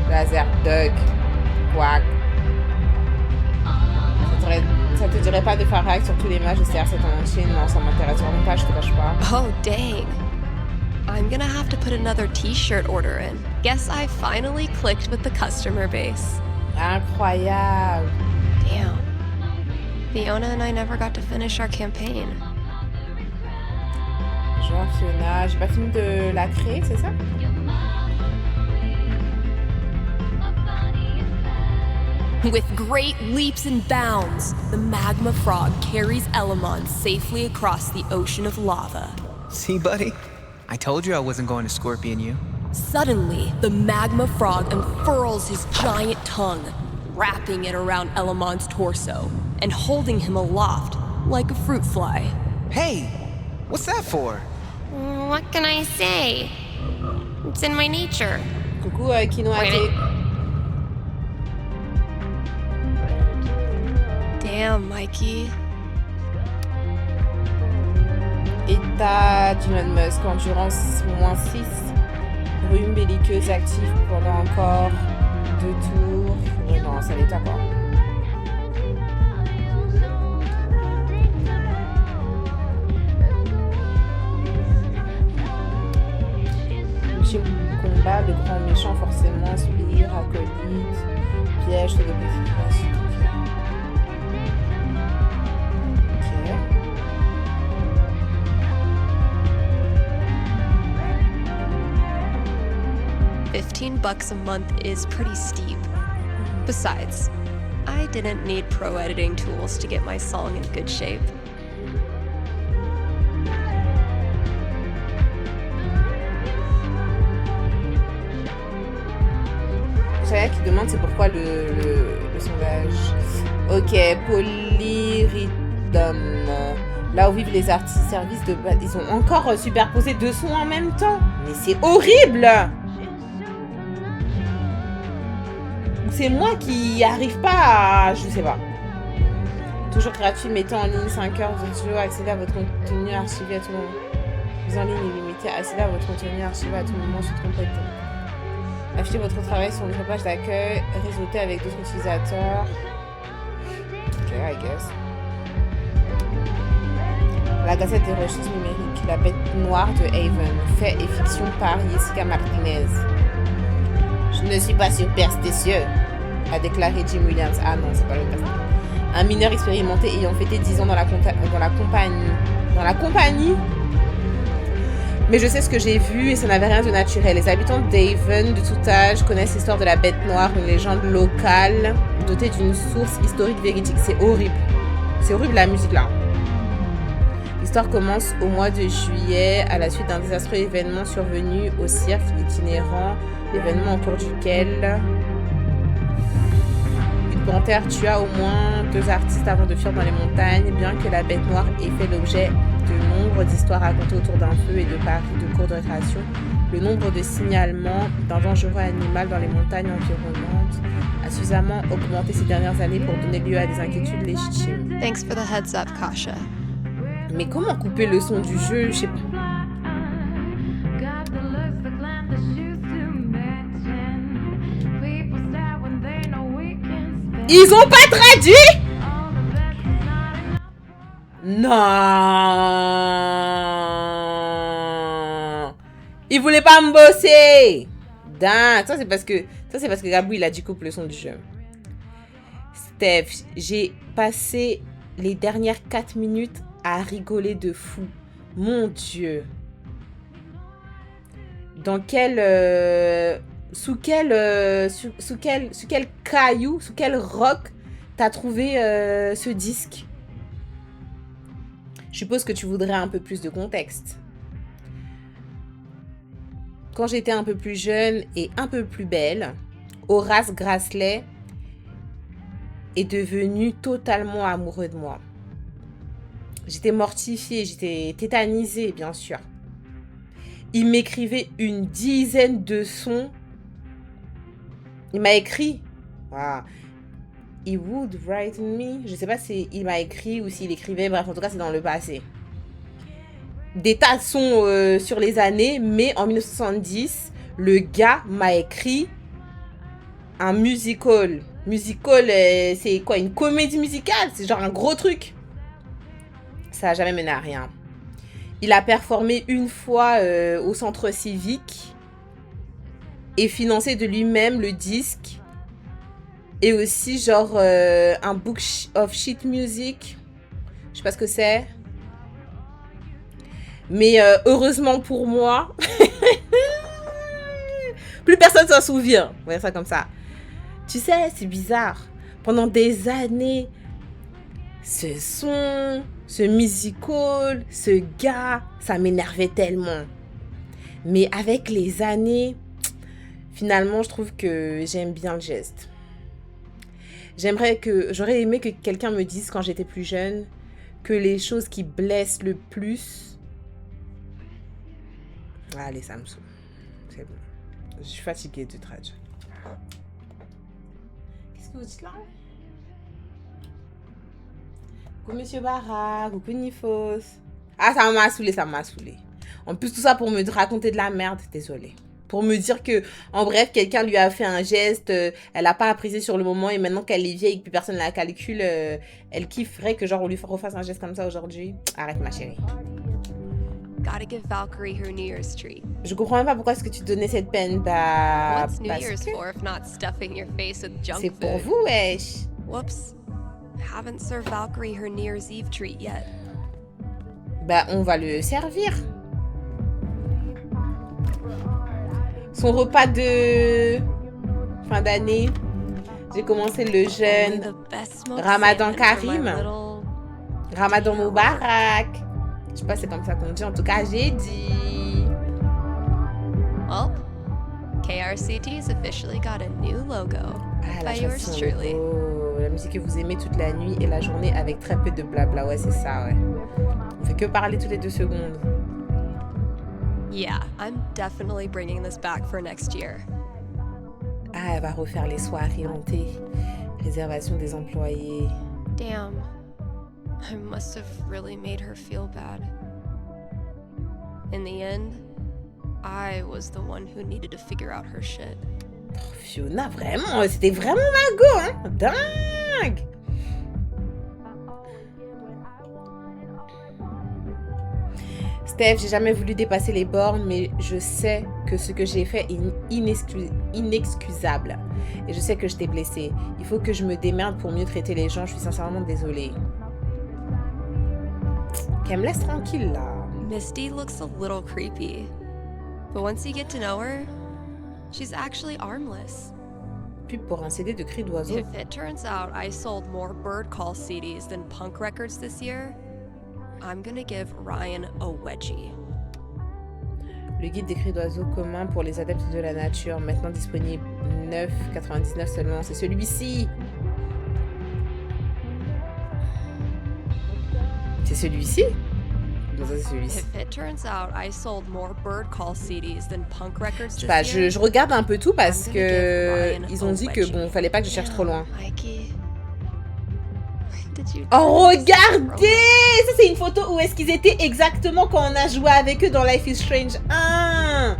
Laser Duck. Quack. Ça te dirait pas de faire hack sur tous les matchs de CR7 en entier? Non, ça m'intéresse vraiment pas, je te cache pas. Oh, dang. I'm gonna have to put another t-shirt order in. Guess I finally clicked with the customer base. Incroyable. Damn. Fiona and I never got to finish our campaign. Genre Fiona, j'ai pas fini de la créer, c'est ça? With great leaps and bounds, the magma frog carries Elamon safely across the ocean of lava. See, buddy? I told you I wasn't going to scorpion you. Suddenly, the magma frog unfurls his giant tongue, wrapping it around Elamon's torso and holding him aloft like a fruit fly. Hey, what's that for? What can I say? It's in my nature. Coucou Quinoa. Damn, Mikey. État d'Elon Musk, endurance -6. Rhume belliqueuse active pendant encore 2 tours. Ouais, non, c'est l'état quoi. Combat, le grand méchant, forcément, spire, acolyte, piège, de purification. $15 a month is pretty steep. Besides, I didn't need pro editing tools to get my song in good shape. Chaya qui demande c'est pourquoi le sondage. Ok, Polyrhythm. Là où vivent les artistes services de base. Ils ont encore superposé 2 sons en même temps. Mais c'est horrible! C'est moi qui arrive pas à... Je sais pas. Toujours gratuit, mettez en ligne 5 heures de jeu, accédez à votre contenu archivé à tout moment. Mise en ligne illimitée, accédez à votre contenu archivé à tout moment sur complété. Affichez votre travail sur une page d'accueil, réseauter avec d'autres utilisateurs. Ok, I guess. La Gazette des Recherches numériques, La Bête Noire de Haven, fait et fiction par Jessica Martinez. Je ne suis pas superstitieux, a déclaré Jim Williams. Ah non, c'est pas le cas. Un mineur expérimenté ayant fêté 10 ans dans la compagnie. Mais je sais ce que j'ai vu et ça n'avait rien de naturel. Les habitants d'Haven de tout âge connaissent l'histoire de la Bête Noire, une légende locale dotée d'une source historique véridique. C'est horrible. C'est horrible la musique là. L'histoire commence au mois de juillet à la suite d'un désastreux événement survenu au cirque itinérant. L'événement au cours duquel une panthère tua au moins 2 artistes avant de fuir dans les montagnes. Bien que la Bête Noire ait fait l'objet de nombre d'histoires racontées autour d'un feu et de paris de cours de récréation, le nombre de signalements d'un dangereux animal dans les montagnes environnantes a suffisamment augmenté ces dernières années pour donner lieu à des inquiétudes légitimes. Thanks for the heads up, Kasha. Mais comment couper le son du jeu? Je sais pas. Ils ont pas traduit? Non. Ils voulaient pas me bosser. Dingue. Ça c'est parce que Gabou il a dit coupe le son du jeu. Steph, j'ai passé les dernières 4 minutes à rigoler de fou. Mon Dieu. Dans quel sous quel caillou, sous quel roc t'as trouvé ce disque? Je suppose que tu voudrais un peu plus de contexte. Quand j'étais un peu plus jeune et un peu plus belle, Horace Grassley est devenu totalement amoureux de moi. J'étais mortifiée, j'étais tétanisée, bien sûr. Il m'écrivait une dizaine de sons Il m'a écrit. Ah. He would write me. Je sais pas si il m'a écrit ou s'il écrivait. Bref, en tout cas, c'est dans le passé. Des tas de sons sur les années, mais en 1970, le gars m'a écrit un musical. Musical, c'est quoi? Une comédie musicale? C'est genre un gros truc. Ça n'a jamais mené à rien. Il a performé une fois au centre civique et financé de lui-même le disque. Et aussi genre un book of sheet music. Je sais pas ce que c'est. Mais heureusement pour moi, plus personne s'en souvient. On va dire ça comme ça. Tu sais, c'est bizarre. Pendant des années, ce son, ce musical, ce gars, ça m'énervait tellement. Mais avec les années, finalement, je trouve que j'aime bien le geste. J'aurais aimé que quelqu'un me dise quand j'étais plus jeune que les choses qui blessent le plus... Allez, ça me saoule. C'est bon. Je suis fatiguée de traduire. Qu'est-ce que vous dites là? Coucou Monsieur Barra, coucou Nifos. Ah, ça m'a saoulé, ça m'a saoulé. En plus, tout ça pour me raconter de la merde, désolée. Pour me dire que, en bref, quelqu'un lui a fait un geste, elle n'a pas apprécié sur le moment et maintenant qu'elle est vieille et que plus personne ne la calcule, elle kifferait que genre on lui refasse un geste comme ça aujourd'hui. Arrête ma chérie. Gotta give Valkyrie her New Year's treat. Je comprends même pas pourquoi est-ce que tu donnais cette peine. Bah, What's New Year's for if not stuffing your face with junk c'est pour food? vous, wesh. Whoops. Haven't served Valkyrie her New Year's Eve treat yet. Bah, on va le servir. Son repas de fin d'année. J'ai commencé le jeûne. Ramadan Karim. Ramadan Moubarak. Je sais pas, c'est comme ça qu'on dit. En tout cas, j'ai dit. Well, KRCT's officially got a new logo. Ah, la By yours chanson truly. logo. La musique que vous aimez toute la nuit et la journée avec très peu de blabla. Ouais, c'est ça, ouais. On fait que parler toutes les 2 secondes. Yeah, I'm definitely bringing this back for next year. Ah, elle va refaire les soirées hantées. Réservation des employés. Damn. I must have really made her feel bad. In the end, I was the one who needed to figure out her shit. Oh, Fiona, vraiment, c'était vraiment mago, hein. Dingue. Steph, j'ai jamais voulu dépasser les bornes, mais je sais que ce que j'ai fait est inexcusable. Et je sais que je t'ai blessée. Il faut que je me démerde pour mieux traiter les gens. Je suis sincèrement désolée. Qu'elle me laisse tranquille, là. Misty looks a little creepy. But once you get to know her, she's actually armless. Pub pour un CD de cris d'oiseaux. If it turns out I sold more Bird Call CDs than punk records this year, I'm gonna give Ryan a wedgie. Le guide des cris d'oiseaux commun pour les adeptes de la nature, maintenant disponible 9,99 seulement. C'est celui-ci. C'est celui-ci? Non, ça c'est celui-ci. If it turns out I sold more Bird Call CDs than punk records Je sais this pas, year, je regarde un peu tout parce I'm gonna que give Ryan ils ont a dit que wedgie. bon, fallait pas que je cherche trop loin. Damn, Mikey. Did you Oh, do this regardez! Ça, c'est une photo où est-ce qu'ils étaient exactement quand on a joué avec eux dans Life is Strange 1.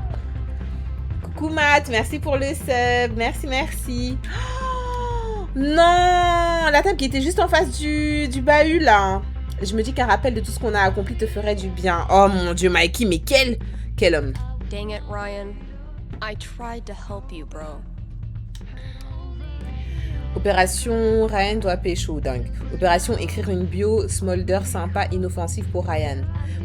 Coucou Matt, merci pour le sub. Merci, merci. Oh, non! La table qui était juste en face du bahut, là. Je me dis qu'un rappel de tout ce qu'on a accompli te ferait du bien. Oh mon Dieu, Mikey, mais quel homme. Dang it, Ryan. I tried to help you, bro. Opération Ryan doit pécho, dingue. Opération écrire une bio, Smolder sympa, inoffensif pour Ryan.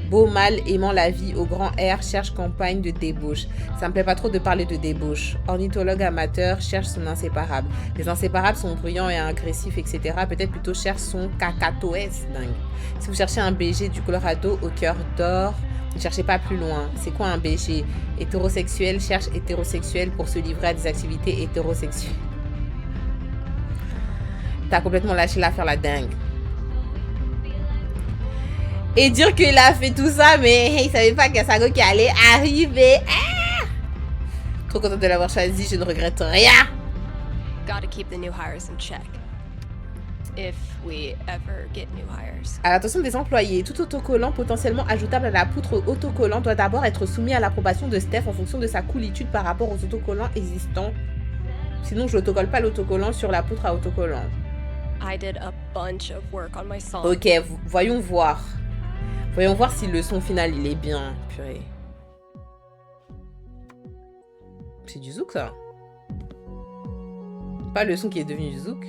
Beau mâle aimant la vie au grand air cherche campagne de débauche. Ça me plaît pas trop de parler de débauche. Ornithologue amateur cherche son inséparable. Les inséparables sont bruyants et agressifs, etc. Peut-être plutôt cherche son cacatoès, dingue. Si vous cherchez un BG du Colorado au cœur d'or, ne cherchez pas plus loin. C'est quoi un BG? Hétérosexuel cherche hétérosexuel pour se livrer à des activités hétérosexuelles. T'as complètement lâché l'affaire, la dingue. Et dire qu'il a fait tout ça, mais il savait pas qu'il y a Sago qui allait arriver. Ah! Trop contente de l'avoir choisi, je ne regrette rien. Gotta keep the new hires in check. If we ever get new hires. À l'attention des employés, tout autocollant potentiellement ajoutable à la poutre autocollant doit d'abord être soumis à l'approbation de Steph en fonction de sa coolitude par rapport aux autocollants existants. Sinon, je n'autocolle pas l'autocollant sur la poutre à autocollant. I did a bunch of work on my song. Ok, voyons voir. Voyons voir si le son final, il est bien. Purée. C'est du zouk, ça. Pas le son qui est devenu du zouk.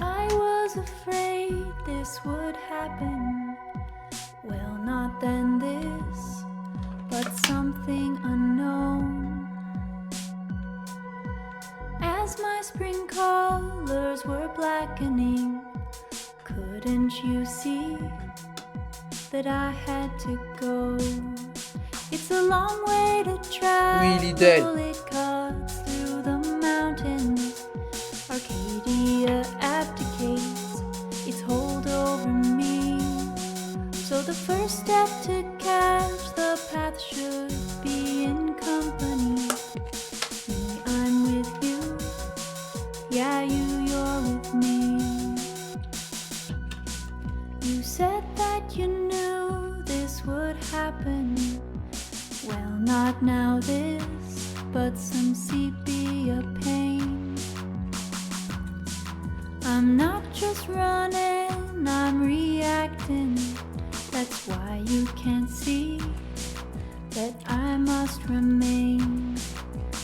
I was afraid this would happen. Well, not then this, but something unknown. As my spring colors were blackening, couldn't you see that I had to go? It's a long way to travel. Oui, Lidl. It cuts through the mountains. Arcadia abdicates its hold over me. So the first step to catch the path should be in company. Me, I'm with you. Yeah, you're with me. You said that you knew this would happen. Well, not now this, but some sepia pain. I'm not just running, I'm reacting. That's why you can't see that I must remain.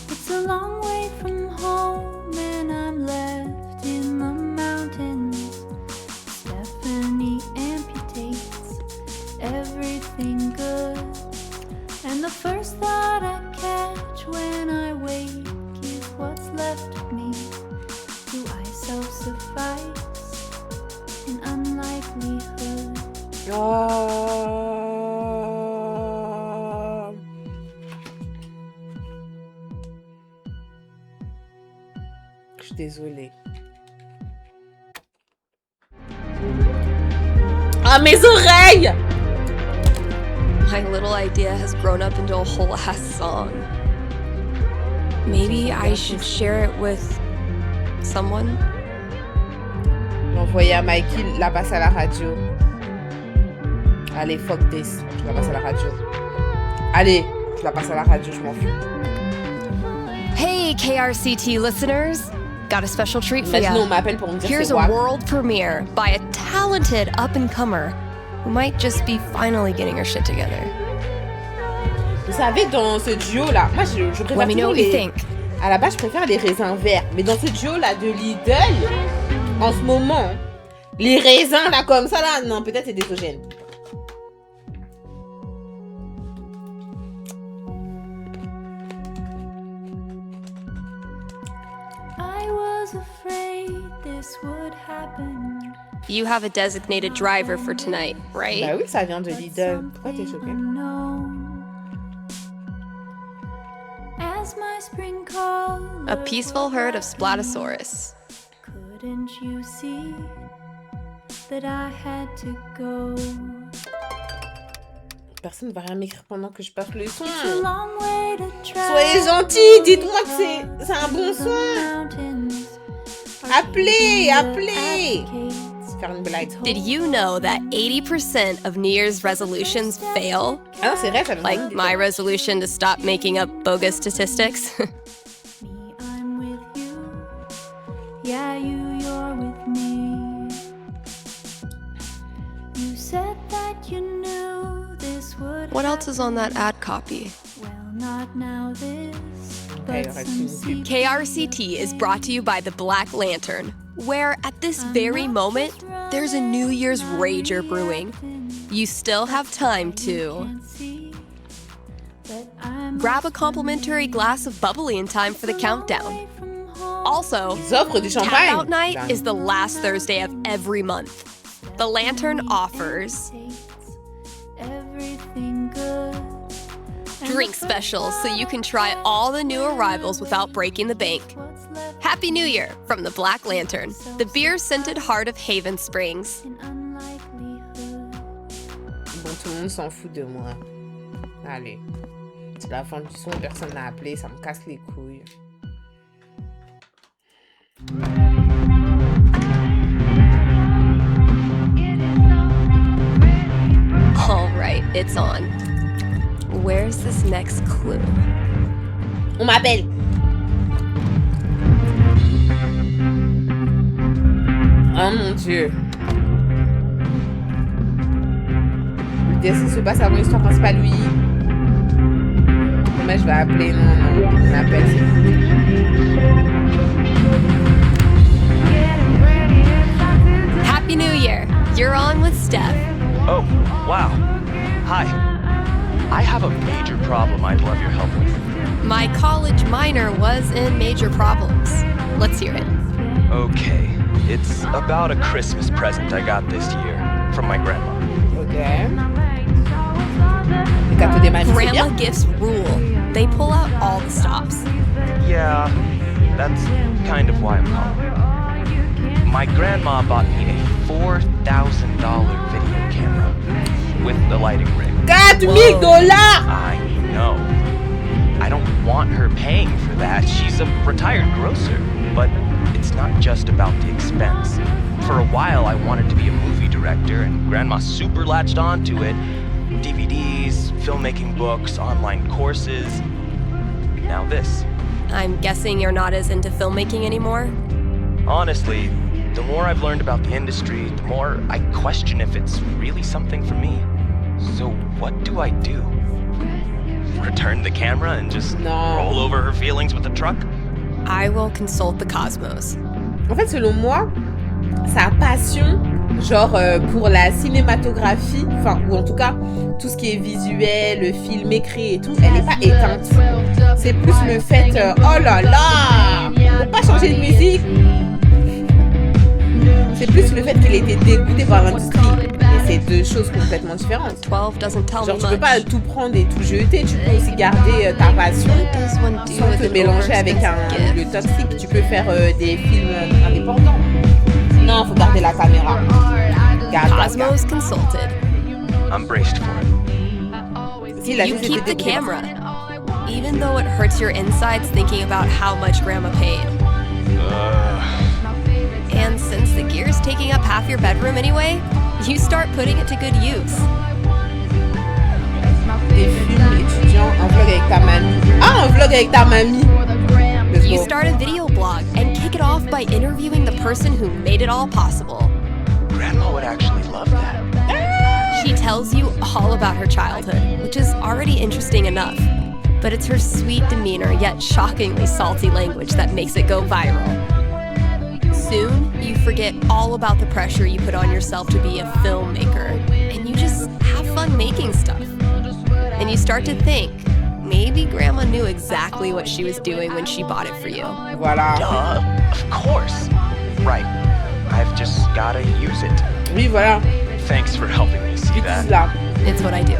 It's a long way from home and I'm left in the mountains. Stephanie amputates everything good. And the first thought I catch when I wake is what's left of me. Do I self-suffice in unlikelihood? Oh. Je suis désolée. Ah, mes oreilles! My little idea has grown up into a whole ass song. Maybe I should share it with someone. L'envoyer à Mikey, la passe à la radio. Allez, fuck this. Je la passe à la radio. Allez, je la passe à la radio, je m'en fous. Hey, KRCT listeners! Got a special treat for Maintenant, on you. m'appelle pour me dire Here's c'est a wack. world premiere by a talented up-and-comer who might just be finally getting her shit together. Vous savez, dans ce duo-là, moi, je préfère Let me know toujours what you les... think. À la base, je préfère les raisins verts. Mais dans ce duo-là de Lidl, en ce moment, les raisins, là, comme ça, là, non, peut-être c'est détogène. I was afraid this would happen. You have a designated driver for tonight, right? Bah oui, ça vient de But Lidl. Pourquoi t'es something choquée? unknown. As my spring colors A peaceful herd of were Splatosaurus. Couldn't you see that I had to go? Personne ne va rien m'écrire pendant que je passe le son. It's a long way to Soyez travel. gentils, dites-moi que c'est un bon son. Mountains. Appelez, Arcadia appelez. abdicates Faire une blague. Did you know that 80% of New Year's resolutions fail? Ah non, c'est vrai, ça vient Like de my resolution to stop making up bogus statistics? Me, I'm with you. Yeah, you're with me. You said that you knew this would What else is on that happen. ad copy? Well, not now this, Okay, but alright, some so- KRCT is brought to you by the Black Lantern, where at this very moment, there's a New Year's rager brewing. You still have time to grab a complimentary glass of bubbly in time for the countdown. Also, Ils offrent du Tap champagne. Out Night Bah, is the last Thursday of every month. The Lantern offers everything good. drink specials so you can try all the new arrivals without breaking the bank. Happy New Year from the Black Lantern, the beer-scented heart of Haven Springs. Bon, tout le monde s'en fout de moi. Allez. C'est la fin du son, personne n'a appelé, ça me casse les couilles. All right, it's on. Where's this next clue? On m'appelle. Oh mon Dieu. Le dessin se passe avant l'histoire principale, lui. Mais je vais appeler, non, on m'appelle. Happy New Year. You're on with Steph. Oh, wow. Hi. I have a major problem I'd love your help with. My college minor was in major problems. Let's hear it. Okay. It's about a Christmas present I got this year from my grandma. Ok. Les gâteaux des mamies, c'est Grandma bien. gifts rule. They pull out all the stops. Yeah, that's kind of why I'm calling. My grandma bought me a $4,000 video camera with the lighting rig. $4,000. I know. I don't want her paying for that. She's a retired grocer. But it's not just about the expense. For a while, I wanted to be a movie director, and Grandma super latched onto it. DVDs, filmmaking books, online courses. Now this. I'm guessing you're not as into filmmaking anymore? Honestly, the more I've learned about the industry, the more I question if it's really something for me. So what do? Return the camera and just No. roll over her feelings with a truck? I will consult the Cosmos. En fait, selon moi, sa passion, genre pour la cinématographie, enfin, ou en tout cas, tout ce qui est visuel, film écrit et tout, elle n'est pas éteinte. C'est plus le fait, oh là là, ne pas changer de musique. C'est plus le fait qu'elle était dégoûtée par l'industrie. Et c'est deux choses complètement différentes. 12 doesn't tell Genre, me tu peux much. pas tout prendre et tout jeter, tu peux aussi garder ta passion What does one do sans with te an mélanger avec overexpensive le gift? toxique. Tu peux faire des films indépendants. Non, faut garder la caméra. Garde. Cosmos consulted. I'm braced for it. Si, la You chose keep était the dégoûtée. camera, even though it hurts your insides thinking about how much Grandma paid. And since the gear's taking up half your bedroom anyway, you start putting it to good use. Des films étudiants, un vlog avec ta mamie. Ah, un vlog avec ta mamie. Let's You go. start a video blog and kick it off by interviewing the person who made it all possible. Grandma would actually love that. She tells you all about her childhood, which is already interesting enough. But it's her sweet demeanor yet shockingly salty language that makes it go viral. Soon, you forget all about the pressure you put on yourself to be a filmmaker, and you just have fun making stuff. And you start to think, maybe Grandma knew exactly what she was doing when she bought it for you. Voilà. Of course. Right. I've just gotta use it. Oui, voilà. Thanks for helping me see Utilise that. là. It's what I do.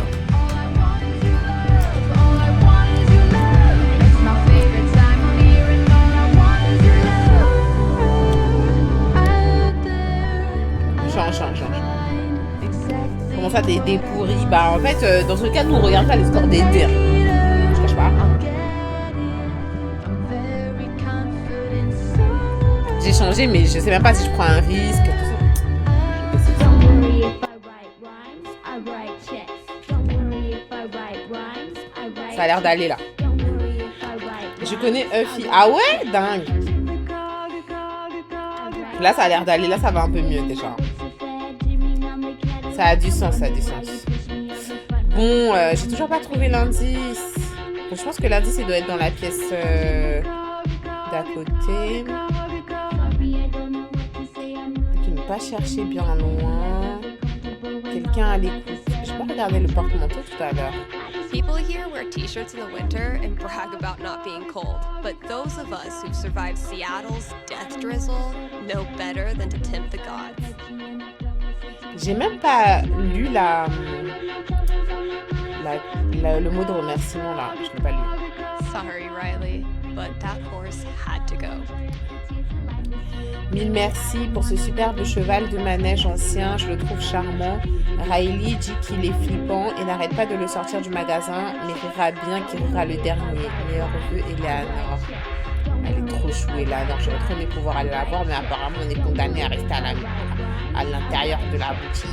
Change. Comment ça, des pourris? Bah, en fait, dans ce cas, nous, on regarde pas les scores des dires. Je cache pas. J'ai changé, mais je sais même pas si je prends un risque. Tout ça. Don't worry if I write rhymes, I write checks. Don't worry if I write rhymes, I write Ça a l'air d'aller là. Don't worry if I write Je connais Uffy. Ah ouais? Dingue. Là, ça a l'air d'aller. Là, ça va un peu mieux déjà. Ça a du sens, Bon, j'ai toujours pas trouvé l'indice. Donc, je pense que l'indice, il doit être dans la pièce d'à côté. Je ne pas chercher bien loin. Quelqu'un à l'écoute. J'ai pas regardé le porte-manteau tout à l'heure. People here wear t-shirts in the winter and brag about not being cold. But those of us who've survived Seattle's death drizzle know better than to tempt the gods. J'ai même pas lu le mot de remerciement là. Je l'ai pas lu. Sorry, Riley, but that horse had to go. Mille merci pour ce superbe cheval de manège ancien, je le trouve charmant. Riley dit qu'il est flippant et n'arrête pas de le sortir du magasin, mais rira bien qu'il rira le dernier. Meilleurs vœux, Eleanor. Elle est trop chou, Eleanor. J'aurais trop aimé pouvoir aller la voir, mais apparemment on est condamné à rester à l'intérieur de la boutique.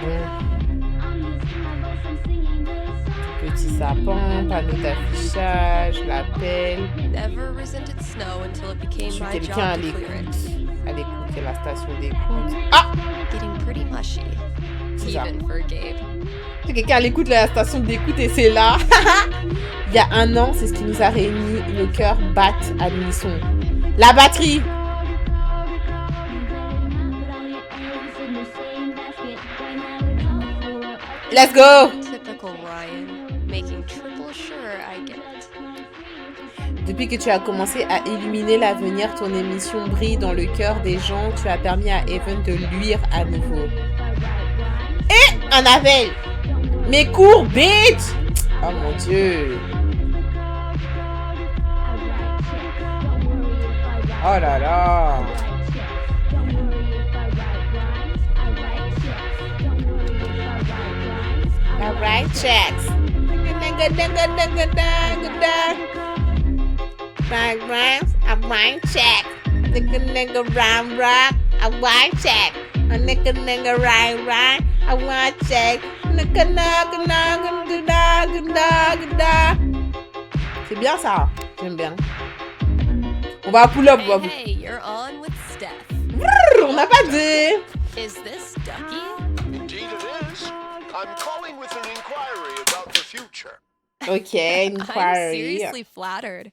Bon. Petit sapin, panneau d'affichage, l'appel. Never resented snow until it Je became suis my quelqu'un job à to clear l'écoute. it. À l'écoute, c'est la station d'écoute. Ah! Getting pretty mushy, C'est ça. even for Gabe. C'est quelqu'un à l'écoute de la station d'écoute et c'est là. Il y a un an, c'est ce qui nous a réunis. Nos cœurs battent à l'unisson. La batterie! Let's go! Typical Ryan, making triple sure I get it. Depuis que tu as commencé à illuminer l'avenir, ton émission brille dans le cœur des gens. Tu as permis à Evan de luire à nouveau. Et un appel! Mais cours, bitch! Oh mon dieu! Oh là là! Alright, checks. Alright, check. Nigga, rhyme, rock. Alright, check. A nigga, right. I want check. C'est bien ça. J'aime bien. On va pull up. Hey, you're on with Steph. On n'a pas dit. Is this Ducky? Indeed it is. I'm calling with an inquiry about the future. Ok, I'm inquiry. seriously flattered.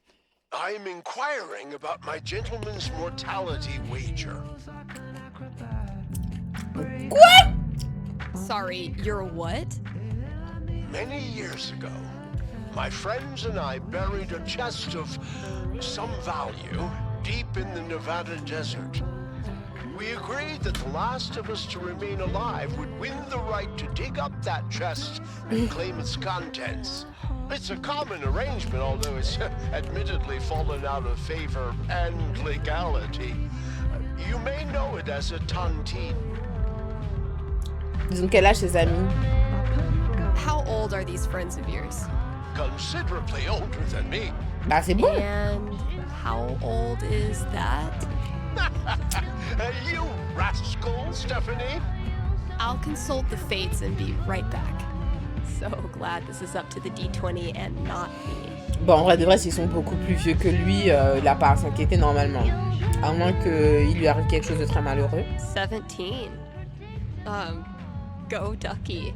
I'm inquiring about my gentleman's mortality wager. Quoi? Sorry, you're what? Many years ago, my friends and I buried a chest of some value deep in the Nevada desert. We agreed that the last of us to remain alive would win the right to dig up that chest and claim its contents. It's a common arrangement, although it's admittedly fallen out of favor and legality. You may know it as a tontine. Ils ont quel âge, ces amis? How old are these friends of yours? Considerably older than me. Bah, c'est bon. And how old is that? You rascal, Stephanie. I'll consult the fates and be right back. So glad this is up to the D20 and not me. Bon, en vrai, de vrai, s'ils sont beaucoup plus vieux que lui, il a pas à s'inquiéter normalement. À moins qu'il lui arrive quelque chose de très malheureux. 17. Go Ducky.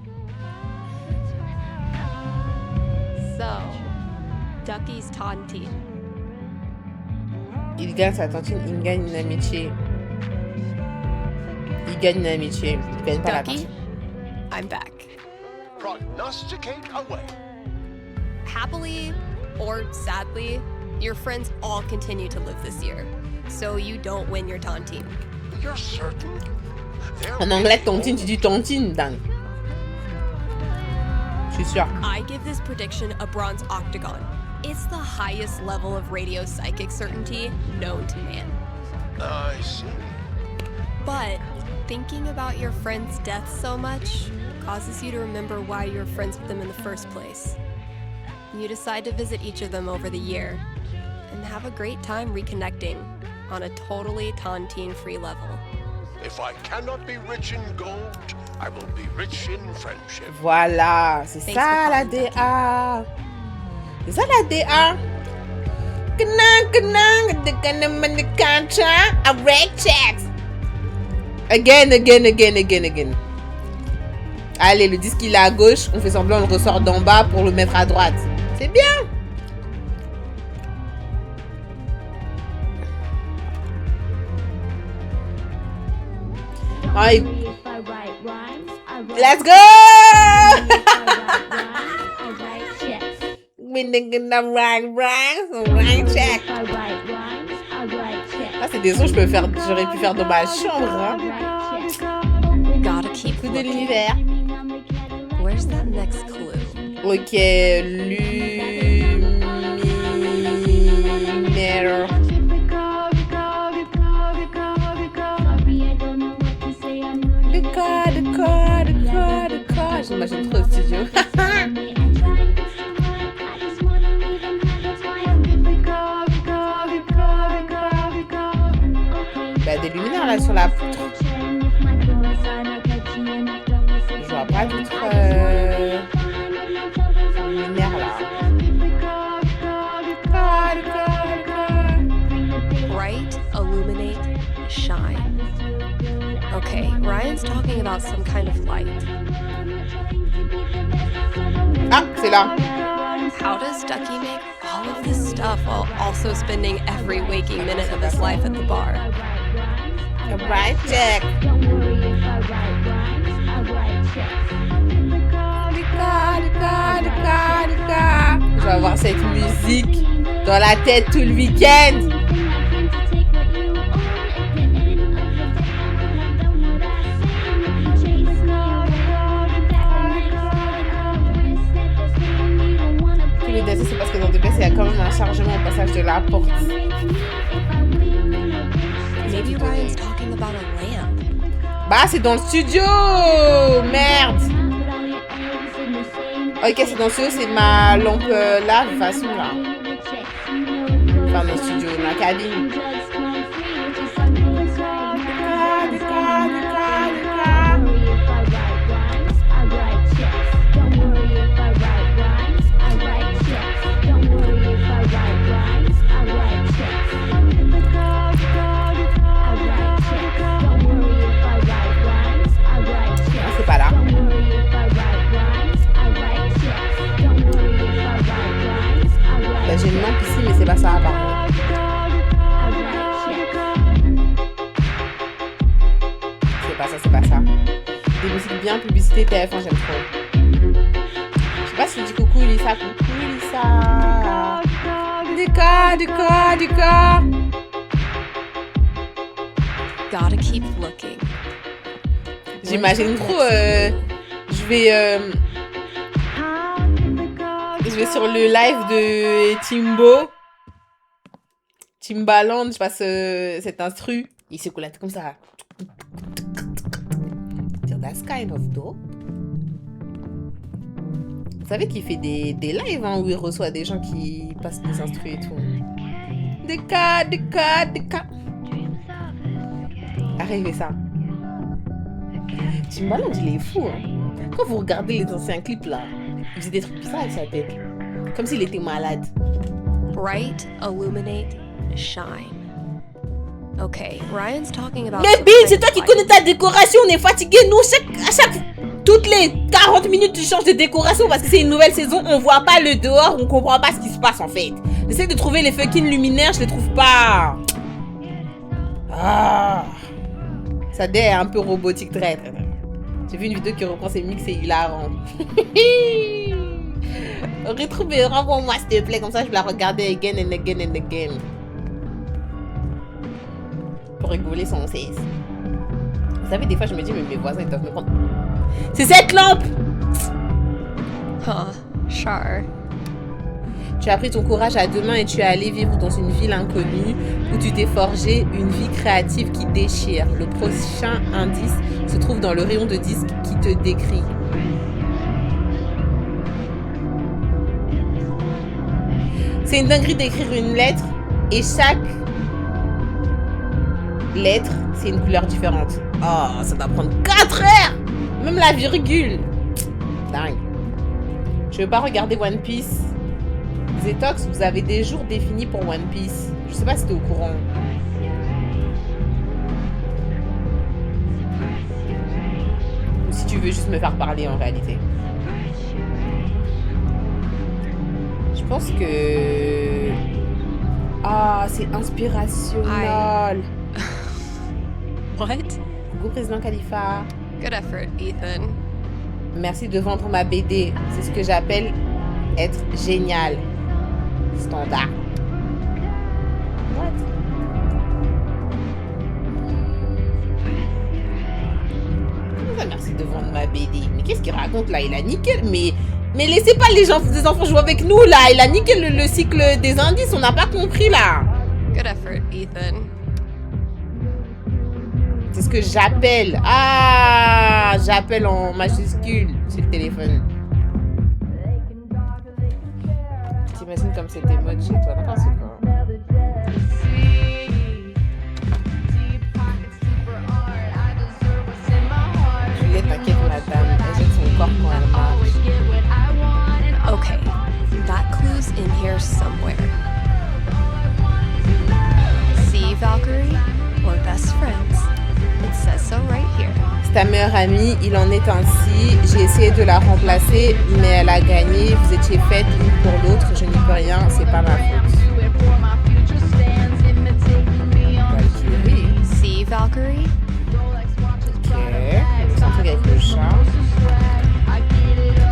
So, Ducky's taunting. Il gagne sa tantine, il gagne une amitié. Il gagne une amitié. Il gagne pas la Ducky, tantine. I'm back. Prognosticate away. Happily or sadly, your friends all continue to live this year. So you don't win your taunting. You're certain? They're En anglais, tontine, tu dis tontine, dingue. Je suis sûre. I give this prediction a bronze octagon. It's the highest level of radio psychic certainty known to man. I see. But thinking about your friend's death so much causes you to remember why you were friends with them in the first place. You decide to visit each of them over the year and have a great time reconnecting on a totally tontine-free level. If I cannot be rich in gold, I will be rich in friendship. Voilà, c'est Thanks ça for la calling, DA. C'est ça la DA. Again. Allez, le disque il est à gauche, on fait semblant, on le ressort d'en bas pour le mettre à droite. C'est bien. Allez. Let's go! Check. Ah, c'est des sons que j'aurais pu faire dans ma chambre. Hein. Gotta keep Coup de looking. l'univers. Where's that next clue? Ok, luminaire. m'imagine trop au studio. Bah, des luminaires là sur la poutre. Je vois pas d'autres luminaires là. Bright, illuminate, shine. Okay, Ryan's talking about some kind of light. Ah, c'est là. How does Ducky make all of this stuff while also spending every waking minute of his life at the bar? A bright check. Je vais avoir cette musique dans la tête tout le week-end. C'est parce que dans DPS, il y a quand même un chargement au passage de la porte. Maybe Ryan's talking about a lamp. Bah, c'est dans le studio. Merde. Ok, c'est dans le studio, c'est ma lampe là, de toute façon là. Enfin, dans le studio, ma cabine. C'est pas là. Bah, j'ai une lampe ici, mais c'est pas ça apparemment. C'est pas ça. Des musiques bien publicité TF1, j'aime trop. Je sais pas si tu dis coucou Lisa. Dika. Gotta keep looking. J'imagine trop. Je vais sur le live de Timbaland, je passe cet instru. Il secoue la tête comme ça. That's kind of dope. Vous savez qu'il fait des lives hein, où il reçoit des gens qui passent des instrus et tout. Dika. Arrivez ça. Timbaland, il est fou. Hein. Quand vous regardez les anciens clips là, il faisait des trucs bizarres avec sa tête. Comme s'il était malade. Bright, illuminate, shine. Okay, Ryan's talking about. Mais Bill, c'est toi qui connais ta décoration. On est fatigué. Nous, toutes les 40 minutes, tu changes de décoration parce que c'est une nouvelle saison. On voit pas le dehors. On comprend pas ce qui se passe en fait. J'essaie de trouver les fucking luminaires. Je les trouve pas. Ah. Ça est un peu robotique, très. J'ai vu une vidéo qui reprend ses mix et hilarant. Retrouvez, renvoie-moi s'il te plaît, comme ça je vais la regarder again and again and again. Pour rigoler sans cesse. Vous savez, des fois je me dis, mais mes voisins ils doivent me prendre. C'est cette lampe! Sure. Tu as pris ton courage à deux mains et tu es allé vivre dans une ville inconnue où tu t'es forgé une vie créative qui déchire. Le prochain indice se trouve dans le rayon de disques qui te décrit. C'est une dinguerie d'écrire une lettre et chaque lettre, c'est une couleur différente. Oh, ça va prendre 4 heures! Même la virgule. Dingue. Je veux pas regarder One Piece. Zetox, vous avez des jours définis pour One Piece. Je sais pas si t'es au courant. Ou si tu veux juste me faire parler en réalité. Je pense que... Ah, c'est inspirationnel. What? Coucou président Khalifa. Good effort, Ethan. Merci de vendre ma BD. C'est ce que j'appelle être génial. Standard. What? Comment ça, merci de vendre ma BD? Mais qu'est-ce qu'il raconte là? Il a niqué. Mais laissez pas les gens, des enfants jouer avec nous là. Il a niqué le cycle des indices. On n'a pas compris là. Good effort, Ethan. C'est Qu'est-ce que j'appelle? Ah, j'appelle en majuscule. C'est le téléphone. T'imagines comme c'était mode chez toi, n'importe quoi. Juliette, t'inquiète, madame. Elle jette son corps quand elle marche. Okay, that clue's in here somewhere. See, Valkyrie? We're best friends. It says so right here. C'est ta meilleure amie, il en est ainsi. J'ai essayé de la remplacer, mais elle a gagné. Vous étiez faites l'une pour l'autre. Je n'y peux rien, c'est pas ma faute. Valkyrie. See, Valkyrie? Ok. C'est un truc avec le chat.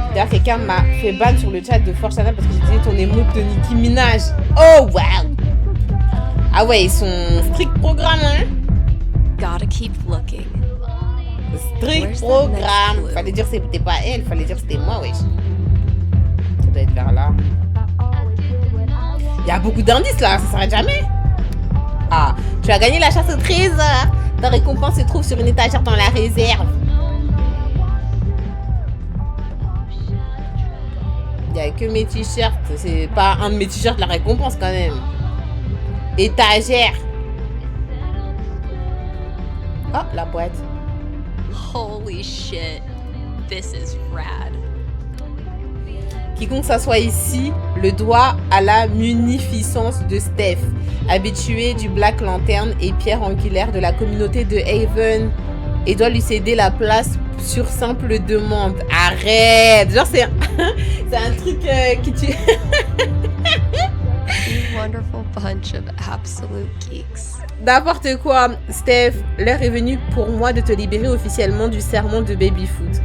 D'ailleurs, quelqu'un m'a fait ban sur le chat de Force Channel parce que j'ai dit ton émote de Nicki Minaj. Oh, wow! Ah ouais, ils sont strict programme, hein? Gotta keep looking. Strict programme. Fallait dire que c'était pas elle, fallait dire que c'était moi, wesh. Ça doit être vers là. Il y a beaucoup d'indices là, ça s'arrête jamais. Ah, tu as gagné la chasse au trésor. Ta récompense se trouve sur une étagère dans la réserve. Il n'y a que mes t-shirts. C'est pas un de mes t-shirts la récompense quand même. Étagère. Oh, la boîte. Holy shit. This is rad. Quiconque s'assoit ici le doit à la munificence de Steph, habitué du Black Lantern et pierre angulaire de la communauté de Haven, et doit lui céder la place sur simple demande. Arrête! Genre, c'est un truc qui tue. You wonderful bunch of absolute geeks. N'importe quoi. Steph, l'heure est venue pour moi de te libérer officiellement du serment de Babyfoot.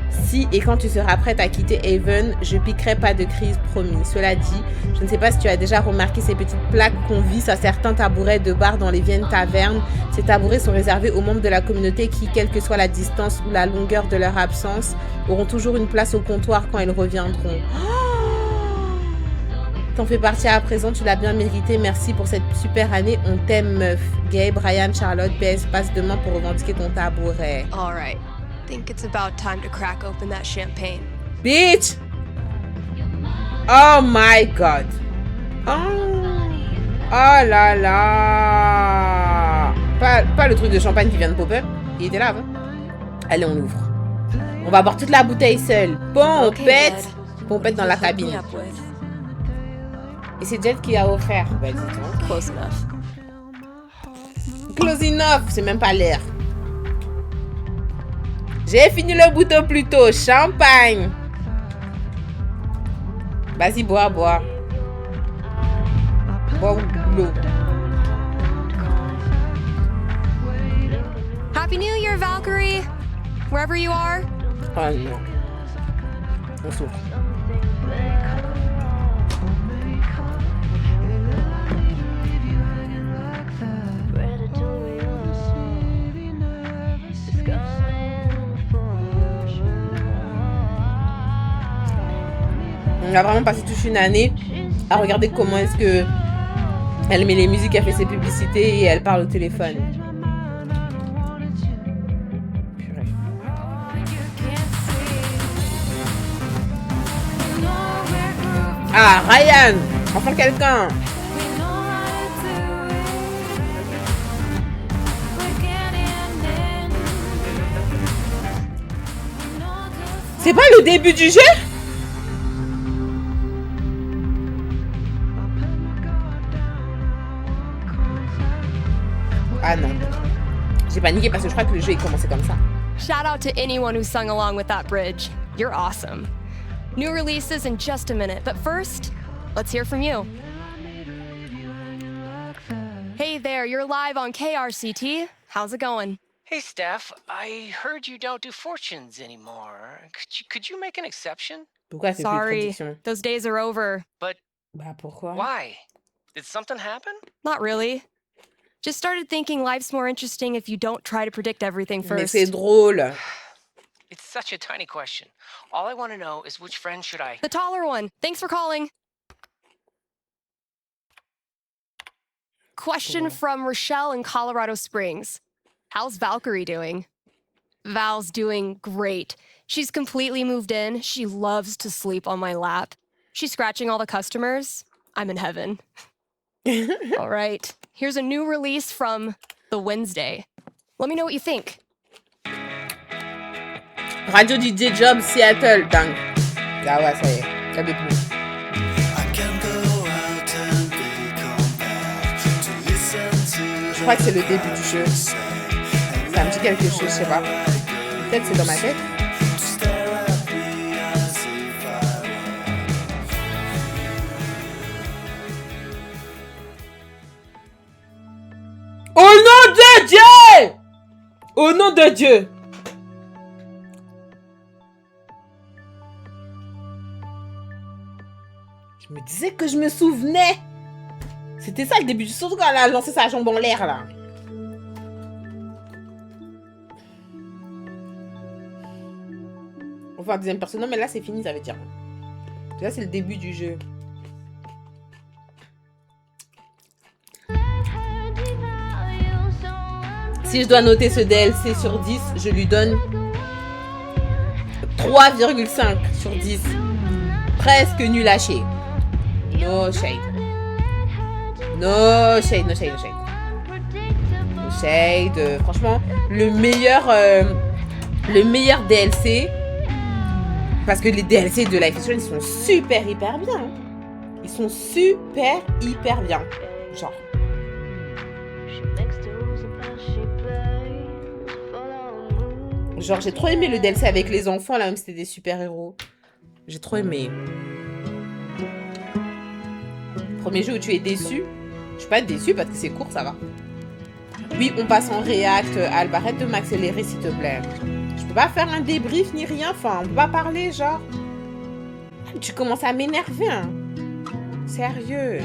Si et quand tu seras prête à quitter Haven, je piquerai pas de crise, promis. Cela dit, je ne sais pas si tu as déjà remarqué ces petites plaques qu'on visse à certains tabourets de bar dans les Viennes tavernes. Ces tabourets sont réservés aux membres de la communauté qui, quelle que soit la distance ou la longueur de leur absence, auront toujours une place au comptoir quand ils reviendront. T'en fais partie à présent, tu l'as bien mérité. Merci pour cette super année. On t'aime, meuf. Gay, Brian, Charlotte, PS, passe demain pour revendiquer ton tabouret. All right. Think it's about time to crack open that champagne. Bitch! Oh my god. Oh, oh là là. Pas le truc de champagne qui vient de popper. Il était là avant. Allez, on l'ouvre. On va boire toute la bouteille seule. Pompette. Pompette dans la cabine. Et c'est Jet qui a offert. Bah, dis donc. Close enough. Close enough. C'est même pas l'air. J'ai fini le bouton plus tôt. Champagne. Vas-y, bois, bois. Bois l'eau. Happy New Year, Valkyrie! Wherever you are. Oh non. On s'ouvre. On a vraiment passé toute une année à regarder comment est-ce que elle met les musiques, elle fait ses publicités et elle parle au téléphone. Purée. Ah, Ryan! Enfin quelqu'un! C'est pas le début du jeu? Ah non. J'ai paniqué parce que je crois que le jeu est commencé comme ça. Shout out to anyone who sung along with that bridge. You're awesome. New releases in just a minute, but first, let's hear from you. Hey there, you're live on KRCT. How's it going? Hey, Steph, I heard you don't do fortunes anymore. Could you make an exception? Pourquoi elle fait plus de Sorry, prédictions? those days are over. But Bah pourquoi? why? Did something happen? Not really. Just started thinking life's more interesting if you don't try to predict everything Mais first. c'est drôle. It's such a tiny question. All I want to know is which friend should I... The taller one. Thanks for calling. Question from Rochelle in Colorado Springs. How's Valkyrie doing? Val's doing great. She's completely moved in. She loves to sleep on my lap. She's scratching all the customers. I'm in heaven. All right. Here's a new release from The Wednesday. Let me know what you think. Radio DJ Job Seattle, dingue. Ah ouais, ça y est, ça veut plus. Je crois que c'est le début du jeu. Ça me dit quelque chose, je sais pas. Peut-être c'est dans ma tête. Au nom de Dieu! Au nom de Dieu! Je me disais que je me souvenais. C'était ça le début. Surtout quand elle a lancé sa jambe en l'air là. Enfin, deuxième personne. Non, mais là c'est fini, ça veut dire. Là c'est le début du jeu. Si je dois noter ce DLC sur 10, je lui donne 3,5 sur 10. Presque nul à chier. No shade. No shade, no shade, no shade. No shade. Franchement, le meilleur DLC. Parce que les DLC de Life is Strange, ils sont super hyper bien. Ils sont super hyper bien. Genre. Genre, j'ai trop aimé le DLC avec les enfants, là, même si c'était des super-héros. J'ai trop aimé. Premier jeu où tu es déçu. Je suis pas déçue parce que c'est court, ça va. Oui, on passe en react. Alba, arrête de m'accélérer, s'il te plaît. Je peux pas faire un débrief ni rien. Enfin, on peut pas parler, genre. Tu commences à m'énerver, hein. Sérieux.